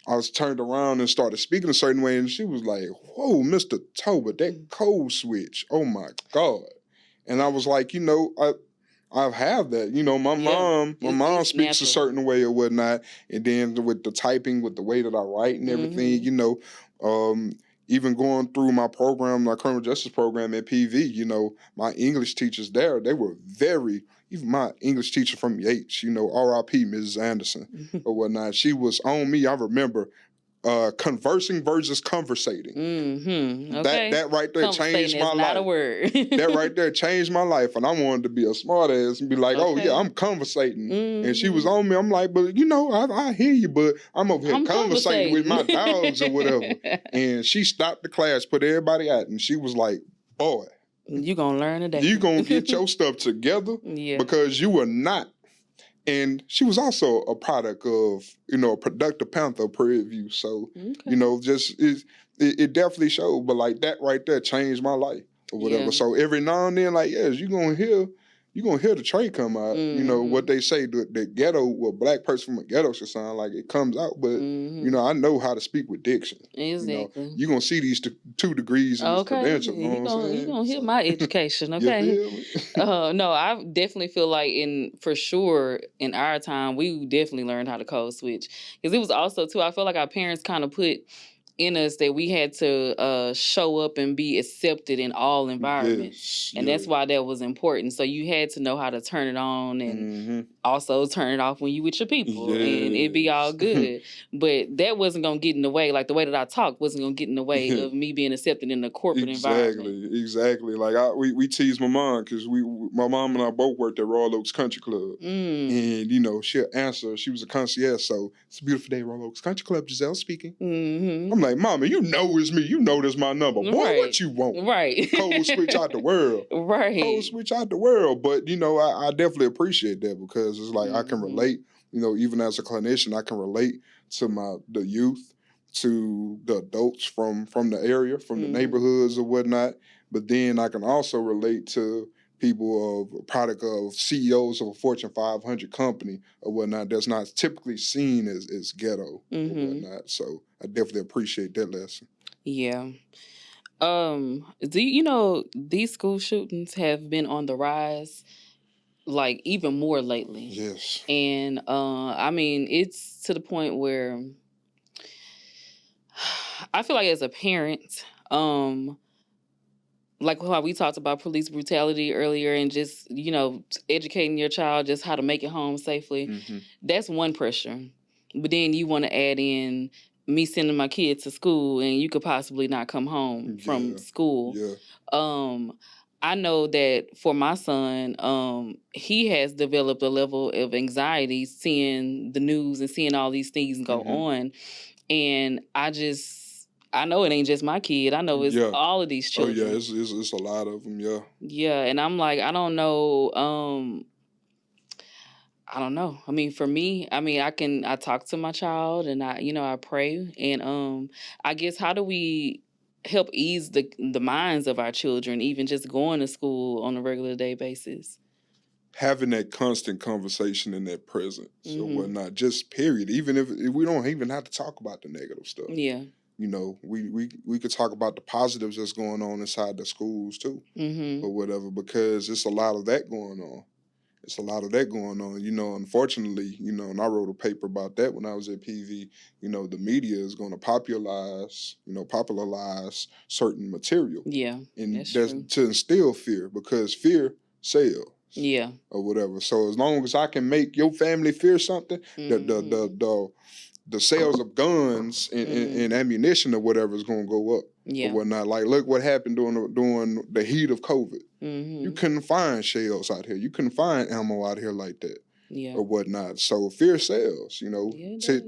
Speaker 2: I was turned around and started speaking a certain way, and she was like, whoa, Mr. Tober, that code switch, oh my God. And I was like, you know, I have that. You know, my mom speaks a certain way or whatnot, and then with the typing, with the way that I write and everything, you know, even going through my program, my criminal justice program at PV, you know, my English teachers there, they were even my English teacher from Yates, you know, R.I.P. Mrs. Anderson or whatnot, she was on me. I remember conversing versus conversating.
Speaker 1: Okay.
Speaker 2: That right there changed my life.
Speaker 1: Not a word.
Speaker 2: That right there changed my life, and I wanted to be a smart ass and be like, oh yeah, I'm conversating. And she was on me. I'm like, but you know, I hear you, but I'm over here conversating with my dogs or whatever. And she stopped the class, put everybody out, and she was like, boy,
Speaker 1: you gonna learn today.
Speaker 2: You gonna get your stuff together because you are not. And she was also a product of, you know, a productive Panther Prairie View. So, you know, just it definitely showed. But like that right there changed my life or whatever. So every now and then, like, yes, you're gonna hear the trait come out. You know, what they say, the ghetto, what a Black person from a ghetto should sound like, it comes out. But, you know, I know how to speak with diction.
Speaker 1: Exactly.
Speaker 2: You know, you're going to see these 2 degrees in this credential.
Speaker 1: You're going to hear my education, okay? No, I definitely feel like for sure in our time, we definitely learned how to code switch. Because it was also, too, I feel like our parents kind of put in us that we had to show up and be accepted in all environments. And that's why that was important. So you had to know how to turn it on and also turn it off when you with your people and it'd be all good. But that wasn't going to get in the way. Like the way that I talked wasn't going to get in the way of me being accepted in the corporate environment.
Speaker 2: Exactly. Like we tease my mom because my mom and I both worked at Royal Oaks Country Club. And, you know, she'll answer. She was a concierge. So it's a beautiful day, Royal Oaks Country Club. Giselle speaking. I'm like, Mama, you know it's me. You know this my number. Boy, what you want? Code switch out the world. Code switch out the world. But, you know, I definitely appreciate that because it's like I can relate, you know, even as a clinician, I can relate to the youth, to the adults from the area, from the neighborhoods or whatnot. But then I can also relate to people of a product of CEOs of a Fortune 500 company or whatnot that's not typically seen as ghetto or whatnot. So I definitely appreciate that lesson.
Speaker 1: Yeah. Do you know these school shootings have been on the rise? like even more lately.
Speaker 2: Yes.
Speaker 1: And I mean, it's to the point where I feel like as a parent, like how we talked about police brutality earlier and just, educating your child just how to make it home safely.
Speaker 2: Mm-hmm.
Speaker 1: That's one pressure. But then you want to add in me sending my kids to school and you could possibly not come home from school.
Speaker 2: Yeah.
Speaker 1: I know that for my son, he has developed a level of anxiety seeing the news and seeing all these things go on. And I know it ain't just my kid. I know it's all of these children.
Speaker 2: Oh yeah, it's a lot of them. Yeah.
Speaker 1: Yeah, and I'm like, I don't know. I don't know. I mean, for me, I talk to my child and I pray, and I guess how do we help ease the minds of our children, even just going to school on a regular day basis?
Speaker 2: Having that constant conversation and that presence or whatnot, just period. Even if we don't even have to talk about the negative stuff.
Speaker 1: Yeah.
Speaker 2: We could talk about the positives that's going on inside the schools too, or whatever, because it's a lot of that going on. Unfortunately, and I wrote a paper about that when I was at PV. The media is going to popularize certain material.
Speaker 1: Yeah,
Speaker 2: and that's to instill fear, because fear sells.
Speaker 1: Yeah.
Speaker 2: Or whatever. So as long as I can make your family fear something, the sales of guns and ammunition or whatever is going to go up.
Speaker 1: Yeah.
Speaker 2: Or whatnot. Like, look what happened during the heat of COVID. You couldn't find shells out here. You couldn't find ammo out here like that.
Speaker 1: Yeah.
Speaker 2: Or whatnot. So fear sells,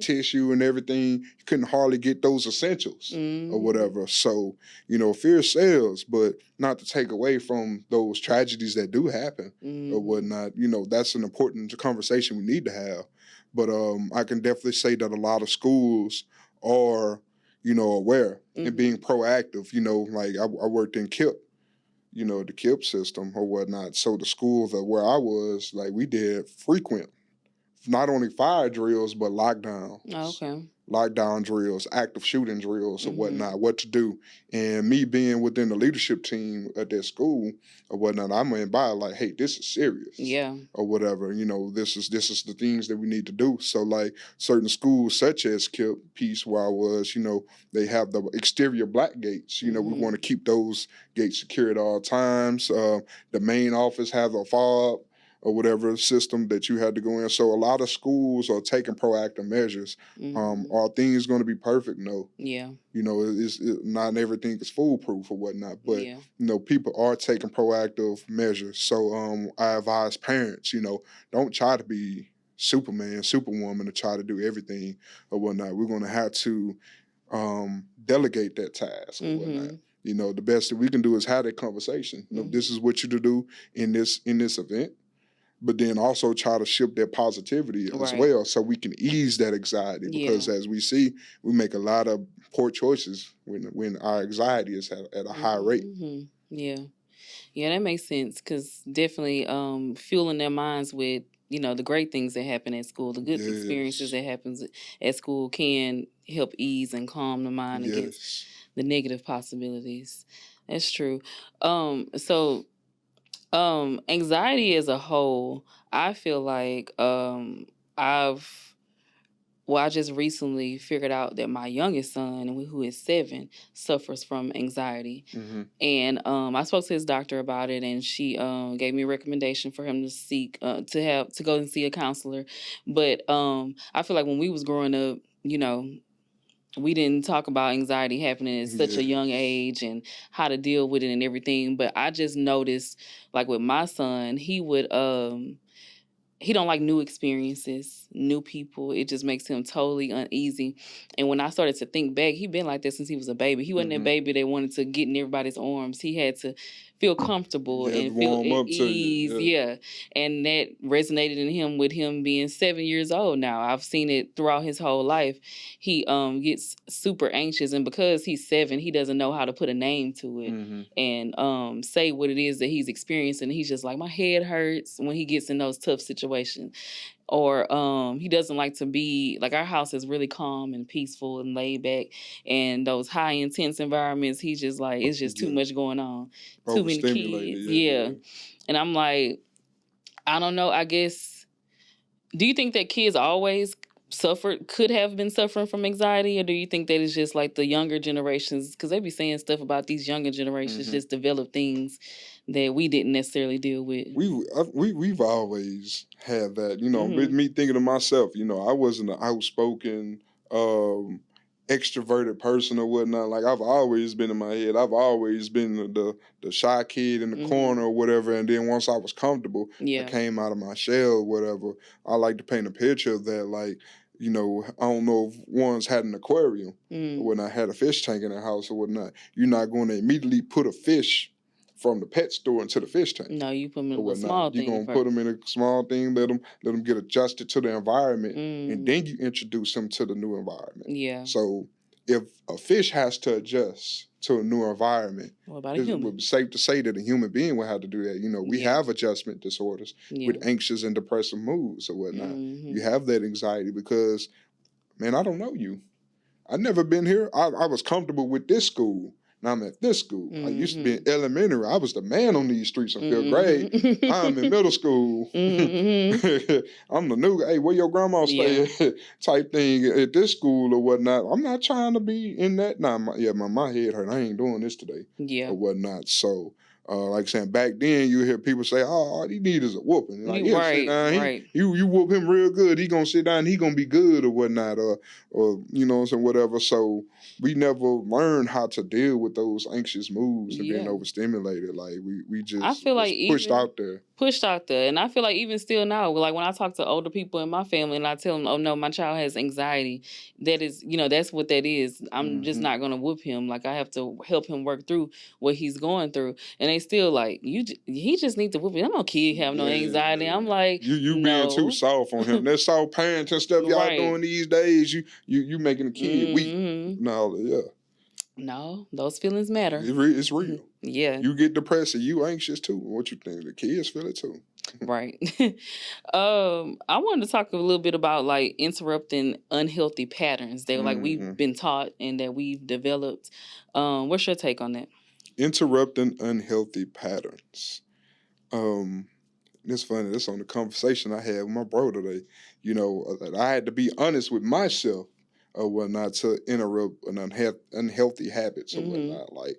Speaker 2: tissue and everything. You couldn't hardly get those essentials or whatever. So, fear sells, but not to take away from those tragedies that do happen or whatnot. That's an important conversation we need to have. But I can definitely say that a lot of schools are, aware and being proactive. Like I worked in KIP, the KIP system or whatnot. So the schools where I was, like, we did frequent, not only fire drills, but lockdowns.
Speaker 1: Okay.
Speaker 2: Lockdown drills, active shooting drills or whatnot, what to do. And me being within the leadership team at that school or whatnot, I went by like, hey, this is serious.
Speaker 1: Yeah.
Speaker 2: Or whatever. This is the things that we need to do. So like certain schools such as KIP Peace where I was, they have the exterior black gates. We want to keep those gates secure at all times. The main office has a fob or whatever system that you had to go in. So a lot of schools are taking proactive measures. Are things going to be perfect? No.
Speaker 1: Yeah.
Speaker 2: It's not everything is foolproof or whatnot, but people are taking proactive measures. So I advise parents, don't try to be Superman, Superwoman to try to do everything or whatnot. We're going to have to delegate that task or whatnot. The best that we can do is have that conversation. This is what you to do in this event. But then also try to shift that positivity as well, so we can ease that anxiety. Because as we see, we make a lot of poor choices when our anxiety is at a high rate.
Speaker 1: Yeah, that makes sense. Because definitely fueling their minds with the great things that happen at school, the good experiences that happens at school can help ease and calm the mind against the negative possibilities. That's true. Anxiety as a whole, I feel like I just recently figured out that my youngest son, who is 7, suffers from anxiety. And I spoke to his doctor about it, and she gave me a recommendation for him to seek to go and see a counselor. But I feel like when we was growing up, we didn't talk about anxiety happening at such a young age and how to deal with it and everything. But I just noticed, like with my son, he don't like new experiences, new people. It just makes him totally uneasy. And when I started to think back, he'd been like that since he was a baby. He wasn't a baby that wanted to get in everybody's arms. He had to feel comfortable and feel at ease. Yeah. And that resonated in him with him being 7 years old now. I've seen it throughout his whole life. He gets super anxious, and because he's 7, he doesn't know how to put a name to it and say what it is that he's experiencing. He's just like, my head hurts when he gets in those tough situations. Or he doesn't like to be, like, our house is really calm and peaceful and laid back, and those high intense environments, he's just like, it's just too much going on, too many kids. And I'm like, I don't know. I guess. Do you think that kids always could have been suffering from anxiety, or do you think that it's just like the younger generations? Because they be saying stuff about these younger generations just develop things that we didn't necessarily deal with.
Speaker 2: We've always had that, with me thinking of myself, I wasn't an outspoken, extroverted person or whatnot. Like I've always been in my head. I've always been the shy kid in the corner or whatever. And then once I was comfortable, I came out of my shell or whatever. I like to paint a picture of that, like, I don't know if one's had an aquarium or when I had a fish tank in the house or whatnot. You're not going to immediately put a fish from the pet store into the fish tank.
Speaker 1: No, you put them in a small thing.
Speaker 2: You're gonna put them in a small thing, let them get adjusted to the environment, and then you introduce them to the new environment.
Speaker 1: Yeah.
Speaker 2: So if a fish has to adjust to a new environment,
Speaker 1: what about a human?
Speaker 2: It would be safe to say that a human being would have to do that. We have adjustment disorders with anxious and depressive moods or whatnot. You have that anxiety because, man, I don't know you. I've never been here. I was comfortable with this school. Now I'm at this school. I used to be in elementary. I was the man on these streets in fifth grade. I'm in middle school. I'm the new guy. Hey, where your grandma stay type thing at this school or whatnot. I'm not trying to be in that. Nah, my head hurt. I ain't doing this today or whatnot. So, like I said, back then you hear people say, "Oh, all he need is a whooping." Like, sit down. You whoop him real good. He gonna sit down. He gonna be good or whatnot, or whatever. So we never learned how to deal with those anxious moods and being overstimulated. Like we just,
Speaker 1: I feel like
Speaker 2: pushed out there.
Speaker 1: And I feel like even still now, like when I talk to older people in my family and I tell them, "Oh no, my child has anxiety," that is, that's what that is. I'm just not gonna whoop him. Like I have to help him work through what he's going through, and they still like he just needs to whoop him. I'm no kid have no anxiety. I'm like,
Speaker 2: you being too soft on him. That soft parenting stuff y'all doing these days. You making a kid weak.
Speaker 1: No, those feelings matter.
Speaker 2: It's real.
Speaker 1: Yeah.
Speaker 2: You get depressed and you anxious too. What you think? The kids feel it too.
Speaker 1: Right. I wanted to talk a little bit about like interrupting unhealthy patterns that like we've been taught and that we've developed. What's your take on that?
Speaker 2: Interrupting unhealthy patterns. It's funny. That's on the conversation I had with my bro today. I had to be honest with myself or whatnot to interrupt an unhealthy habits or whatnot. Like,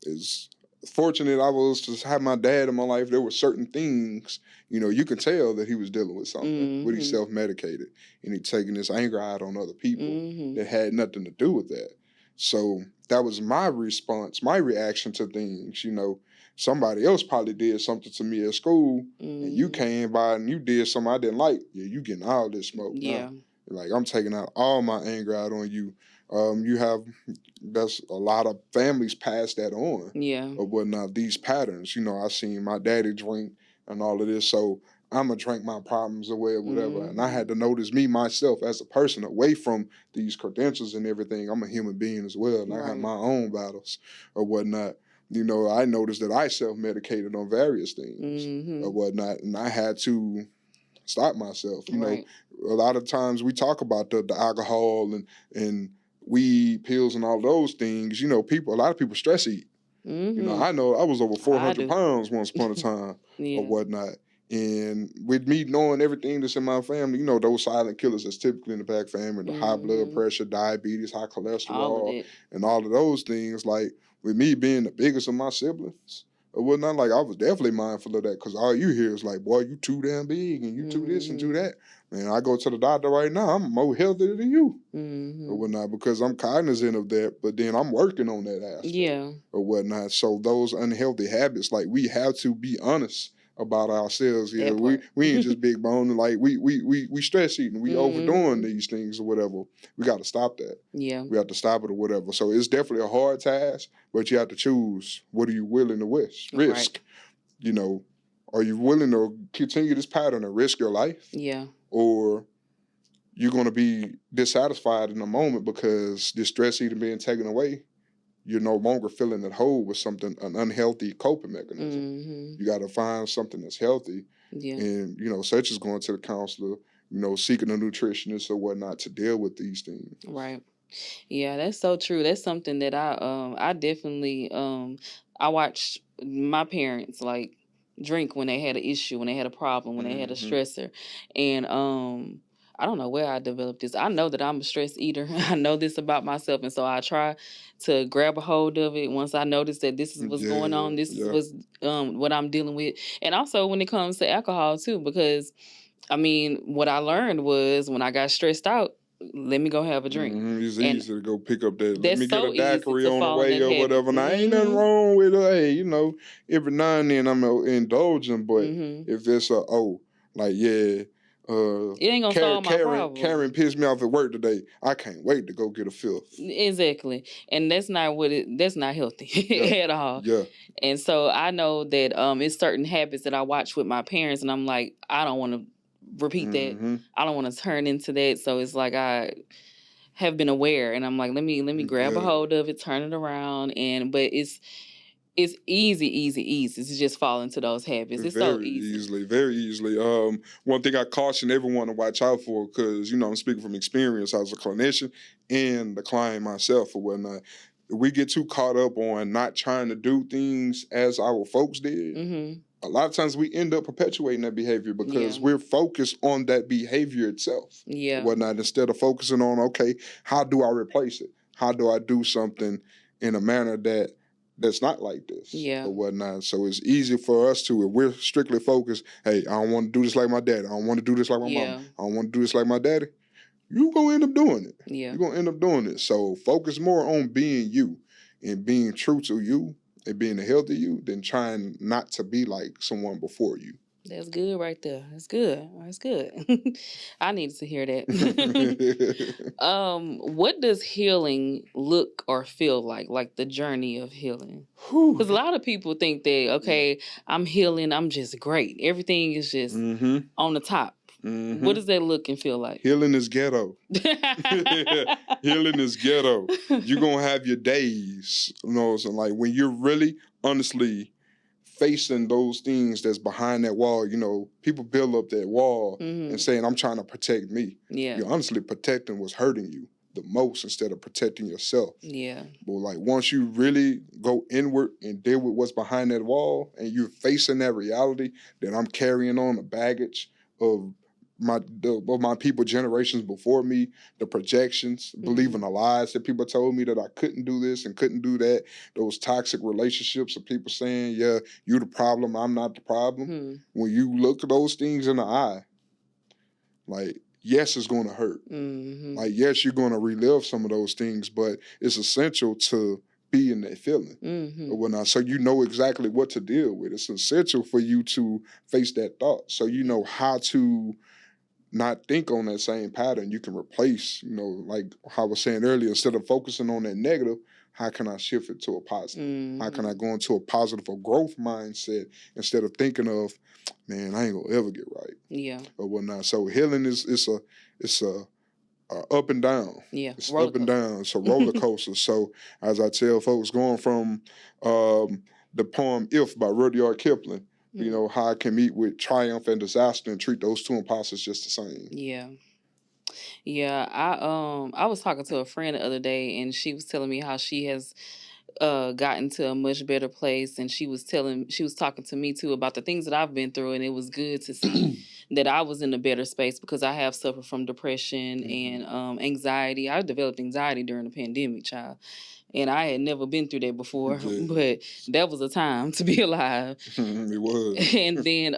Speaker 2: as fortunate I was to have my dad in my life, there were certain things, you could tell that he was dealing with something, when he self-medicated and he taking his anger out on other people that had nothing to do with that. So that was my response, my reaction to things, Somebody else probably did something to me at school and you came by and you did something I didn't like. Yeah, you getting all this smoke now. Like I'm taking out all my anger out on you. That's a lot of families pass that on. Or whatnot, these patterns. I seen my daddy drink and all of this. So I'm going to drink my problems away or whatever. And I had to notice me, myself, as a person away from these credentials and everything. I'm a human being as well. And I have my own battles or whatnot. I noticed that I self-medicated on various things or whatnot. And I had to stop myself. A lot of times we talk about the alcohol and weed, pills, and all those things. A lot of people stress eat. I know I was over 400 pounds once upon a time or whatnot. And with me knowing everything that's in my family, those silent killers that's typically in the Black family, the high blood pressure, diabetes, high cholesterol, and all of those things, like with me being the biggest of my siblings or whatnot, like I was definitely mindful of that because all you hear is like, boy, you too damn big and you too this and too that. Man, I go to the doctor right now, I'm more healthy than you or whatnot because I'm cognizant of that, but then I'm working on that aspect or whatnot. So those unhealthy habits, like we have to be honest about ourselves. Yeah, we ain't just big bone. Like we stress eating, we overdoing these things or whatever. We got to stop that.
Speaker 1: Yeah,
Speaker 2: we have to stop it or whatever. So it's definitely a hard task, but you have to choose what are you willing to risk.
Speaker 1: Right.
Speaker 2: Are you willing to continue this pattern and risk your life?
Speaker 1: Yeah,
Speaker 2: or you're going to be dissatisfied in a moment because this stress eating being taken away. You're no longer filling that hole with something, an unhealthy coping mechanism. You got to find something that's healthy. And, such as going to the counselor, seeking a nutritionist or whatnot to deal with these things.
Speaker 1: Right. Yeah, that's so true. That's something that I definitely, I watched my parents, like, drink when they had an issue, when they had a problem, when they had a stressor. And I don't know where I developed this. I know that I'm a stress eater. I know this about myself, and so I try to grab a hold of it once I notice that this is what's going on. This is what's what I'm dealing with. And also when it comes to alcohol too, because I mean, what I learned was when I got stressed out, let me go have a drink.
Speaker 2: It's
Speaker 1: And
Speaker 2: easy to go pick up that. Let
Speaker 1: that's
Speaker 2: me get a
Speaker 1: so easy
Speaker 2: daiquiri
Speaker 1: to
Speaker 2: on the
Speaker 1: fall in
Speaker 2: way
Speaker 1: that
Speaker 2: or
Speaker 1: habit.
Speaker 2: whatever. Now, ain't nothing wrong with it. Hey, you know, every now and then I'm indulging, but if it's
Speaker 1: it ain't gonna solve my problem.
Speaker 2: Karen pissed me off at work today. I can't wait to go get a fifth.
Speaker 1: Exactly. And that's not that's not healthy at all.
Speaker 2: Yeah.
Speaker 1: And so I know that it's certain habits that I watch with my parents, and I'm like, I don't want to repeat that. I don't want to turn into that. So it's like I have been aware, and I'm like, let me grab a hold of it, turn it around, but it's easy to just fall into those habits. It's
Speaker 2: very
Speaker 1: so easy.
Speaker 2: very easily. One thing I caution everyone to watch out for, because you know I'm speaking from experience as a clinician and the client myself or whatnot. We get too caught up on not trying to do things as our folks did. A lot of times we end up perpetuating that behavior because we're focused on that behavior itself. Or whatnot, instead of focusing on, okay, how do I replace it? How do I do something in a manner that's not like this or whatnot. So it's easy for us to, if we're strictly focused, hey, I don't want to do this like my daddy. I don't want to do this like my mama. I don't want to do this like my daddy. You're going to end up doing it. You're going to end up doing it. So focus more on being you and being true to you and being a healthy you than trying not to be like someone before you.
Speaker 1: That's good right there. That's good. That's good. I needed to hear that. What does healing look or feel like the journey of healing? Because a lot of people think that, okay, I'm healing, I'm just great. Everything is just on the top. What does that look and feel like?
Speaker 2: Healing is ghetto. Healing is ghetto. You're going to have your days, you know, so like when you're really, honestly, facing those things that's behind that wall. You know, people build up that wall and saying, I'm trying to protect me. You're honestly protecting what's hurting you the most instead of protecting yourself. But like once you really go inward and deal with what's behind that wall and you're facing that reality that I'm carrying on the baggage of my people generations before me, the projections, believing the lies that people told me that I couldn't do this and couldn't do that, those toxic relationships of people saying, yeah, you the problem, I'm not the problem. When you look at those things in the eye, like, yes, it's going to hurt. Like, yes, you're going to relive some of those things, but it's essential to be in that feeling or whatnot. So you know exactly what to deal with. It's essential for you to face that thought. So you know how to not think on that same pattern. You can replace, you know, like how I was saying earlier, instead of focusing on that negative, how can I shift it to a positive? How can I go into a positive or growth mindset instead of thinking of, man, I ain't gonna ever get right. Or whatnot. So healing is a up and down. It's up and down. It's a roller coaster. So as I tell folks, going from the poem If by Rudyard Kipling, you know, how I can meet with triumph and disaster and treat those two imposters just the same.
Speaker 1: I was talking to a friend the other day, and she was telling me how she has gotten to a much better place, and she was talking to me too about the things that I've been through, and it was good to see that I was in a better space because I have suffered from depression and anxiety. I developed anxiety during the pandemic, child. And I had never been through that before, but that was a time to be alive.
Speaker 2: It was.
Speaker 1: And then,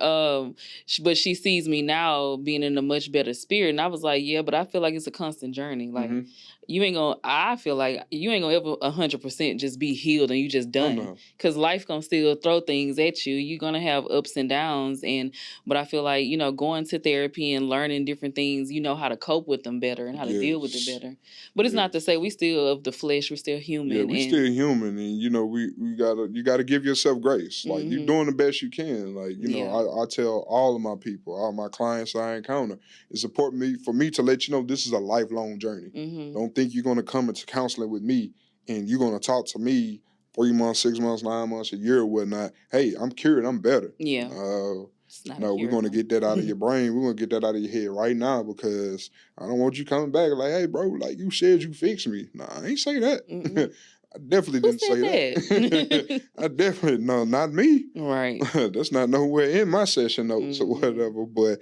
Speaker 1: but she sees me now being in a much better spirit. And I was like, yeah, but I feel like it's a constant journey. Like, I feel like you ain't gonna ever 100% just be healed and you just done. Because life gonna still throw things at you. You're gonna have ups and downs. But I feel like, you know, going to therapy and learning different things, you know how to cope with them better and how to deal with it better. But it's not to say we still of the flesh, we're still human.
Speaker 2: Yeah, we still human, and you know you gotta give yourself grace. Like you're doing the best you can. Like you know, I tell all of my people, all my clients I encounter, it's important for me to let you know this is a lifelong journey. Don't think you're gonna come into counseling with me and you're gonna talk to me 3 months, 6 months, 9 months, a year, or whatnot. Hey, I'm cured, I'm better. No, we're going to get that out of your brain. We're going to get that out of your head right now because I don't want you coming back like, hey, bro, like you said you fixed me. Nah, I ain't say that. I definitely
Speaker 1: Who
Speaker 2: didn't
Speaker 1: said
Speaker 2: say that.
Speaker 1: that?
Speaker 2: I definitely no, not me.
Speaker 1: Right.
Speaker 2: That's not nowhere in my session notes or
Speaker 1: Mm-hmm.
Speaker 2: whatever. But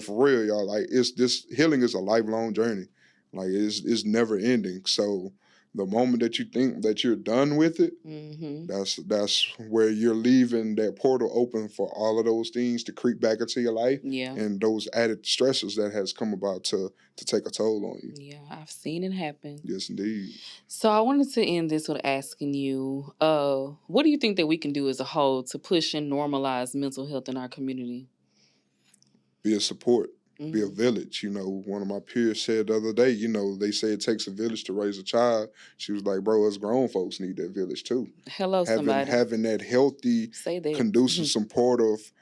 Speaker 2: for real, y'all, like it's this healing is a lifelong journey. Like it's never ending. So the moment that you think that you're done with it,
Speaker 1: Mm-hmm.
Speaker 2: that's where you're leaving that portal open for all of those things to creep back into your life
Speaker 1: Yeah.
Speaker 2: and those added stresses that has come about to take a toll on you.
Speaker 1: Yeah, I've seen it happen.
Speaker 2: Yes, indeed.
Speaker 1: So I wanted to end this with asking you, what do you think that we can do as a whole to push and normalize mental health in our community?
Speaker 2: Be a support. Be a
Speaker 1: Mm-hmm.
Speaker 2: village. One of my peers said the other day, they say it takes a village to raise a child. She was like, bro, us grown folks need that village too.
Speaker 1: Hello, somebody.
Speaker 2: Having that healthy,
Speaker 1: Say that.
Speaker 2: conducive, supportive,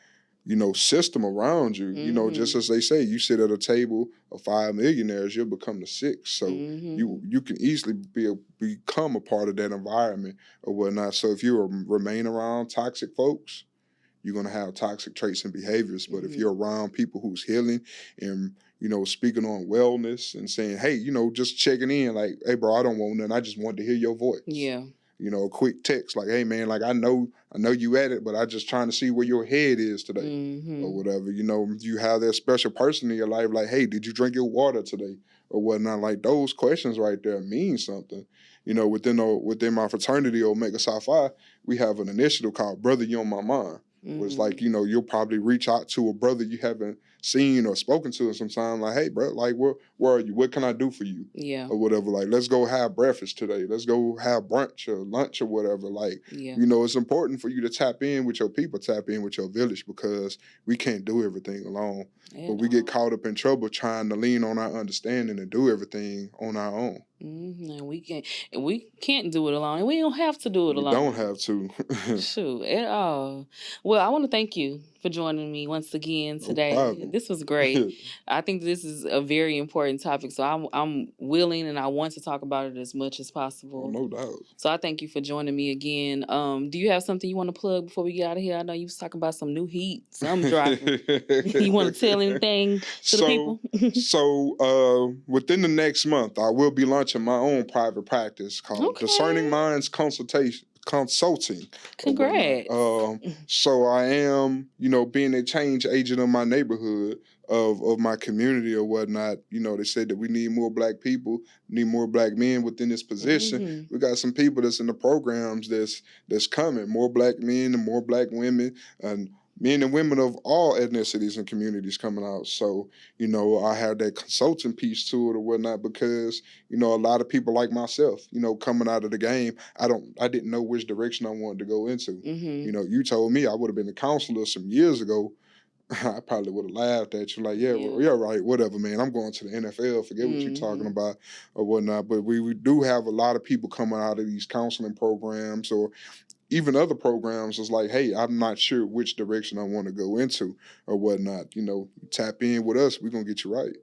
Speaker 2: system around you. Just as they say, you sit at a table of 5 millionaires, you'll become the sixth. So you can easily become a part of that environment or whatnot. So if you remain around toxic folks, you're going to have toxic traits and behaviors. But if you're around people who's healing and, speaking on wellness and saying, hey, just checking in, like, hey, bro, I don't want nothing. I just want to hear your voice.
Speaker 1: Yeah.
Speaker 2: A quick text like, hey, man, like, I know you at it, but I just trying to see where your head is today or whatever. You have that special person in your life like, hey, did you drink your water today or whatnot? Like those questions right there mean something. Within my fraternity, Omega Psi Phi, we have an initiative called Brother You On My Mind. Was like, you'll probably reach out to a brother you haven't seen or spoken to in some time, like, hey, bro, like, where are you? What can I do for you?
Speaker 1: Yeah.
Speaker 2: Or whatever. Like, let's go have breakfast today. Let's go have brunch or lunch or whatever. Like, it's important for you to tap in with your people, tap in with your village, because we can't do everything alone. But we get caught up in trouble trying to lean on our understanding and do everything on our own.
Speaker 1: And we can't do it alone, and we don't have to do it alone.
Speaker 2: We don't have to.
Speaker 1: Shoot, at all. Well, I want to thank you for joining me once again today.
Speaker 2: No problem.
Speaker 1: This was great. I think this is a very important topic, so I'm willing and I want to talk about it as much as possible.
Speaker 2: Oh, no doubt.
Speaker 1: So I thank you for joining me again. Do you have something you want to plug before we get out of here? I know you was talking about some new heat, some dropping. You want to tell anything to the people?
Speaker 2: So within the next month, I will be launching my own private practice called Discerning Minds Consulting.
Speaker 1: Congrats.
Speaker 2: So I am, being a change agent in my neighborhood of my community or whatnot. They said that we need more Black people, need more Black men within this position. We got some people that's in the programs that's coming, more Black men and more Black women, and men and women of all ethnicities and communities coming out. So, I have that consulting piece to it or whatnot because, a lot of people like myself, coming out of the game, I didn't know which direction I wanted to go into. You told me I would have been a counselor some years ago. I probably would have laughed at you like, yeah, right, whatever, man. I'm going to the NFL. Forget what you're talking about or whatnot. But we do have a lot of people coming out of these counseling programs or even other programs. Is like, hey, I'm not sure which direction I want to go into or whatnot. Tap in with us. We're going to get you right.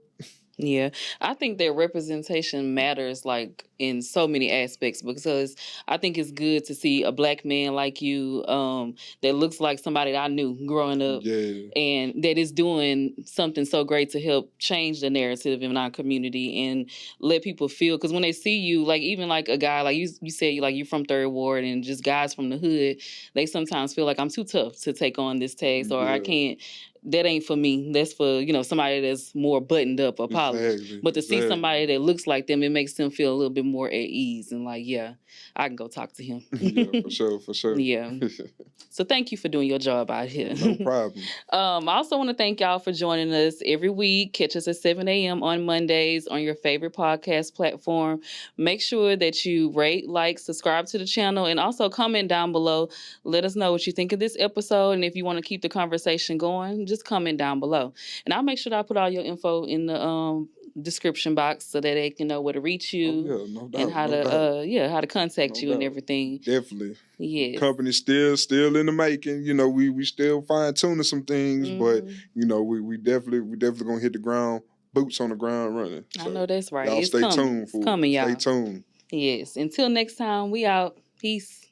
Speaker 1: Yeah, I think that representation matters like in so many aspects because I think it's good to see a Black man like you that looks like somebody that I knew growing up and that is doing something so great to help change the narrative in our community and let people feel, because when they see you, like even like a guy like you said, like you're from Third Ward and just guys from the hood, they sometimes feel like I'm too tough to take on this task or I can't. That ain't for me. That's for, somebody that's more buttoned up or polished. But to see somebody that looks like them, it makes them feel a little bit more at ease and like, yeah, I can go talk to him.
Speaker 2: Yeah, for sure.
Speaker 1: Yeah. So thank you for doing your job out here.
Speaker 2: No problem.
Speaker 1: I also want to thank y'all for joining us every week. Catch us at 7 a.m. on Mondays on your favorite podcast platform. Make sure that you rate, like, subscribe to the channel, and also comment down below. Let us know what you think of this episode, and if you want to keep the conversation going, just comment down below. And I'll make sure that I put all your info in the description box so that they can know where to reach you
Speaker 2: no doubt,
Speaker 1: and how to contact you and everything.
Speaker 2: Definitely.
Speaker 1: Yes.
Speaker 2: Company still in the making. We still fine tuning some things, but we definitely gonna hit the ground, boots on the ground running. So
Speaker 1: I know that's right.
Speaker 2: Y'all
Speaker 1: it's
Speaker 2: stay
Speaker 1: coming.
Speaker 2: tuned.
Speaker 1: It's coming, y'all.
Speaker 2: Stay tuned.
Speaker 1: Yes. Until next time, we out. Peace.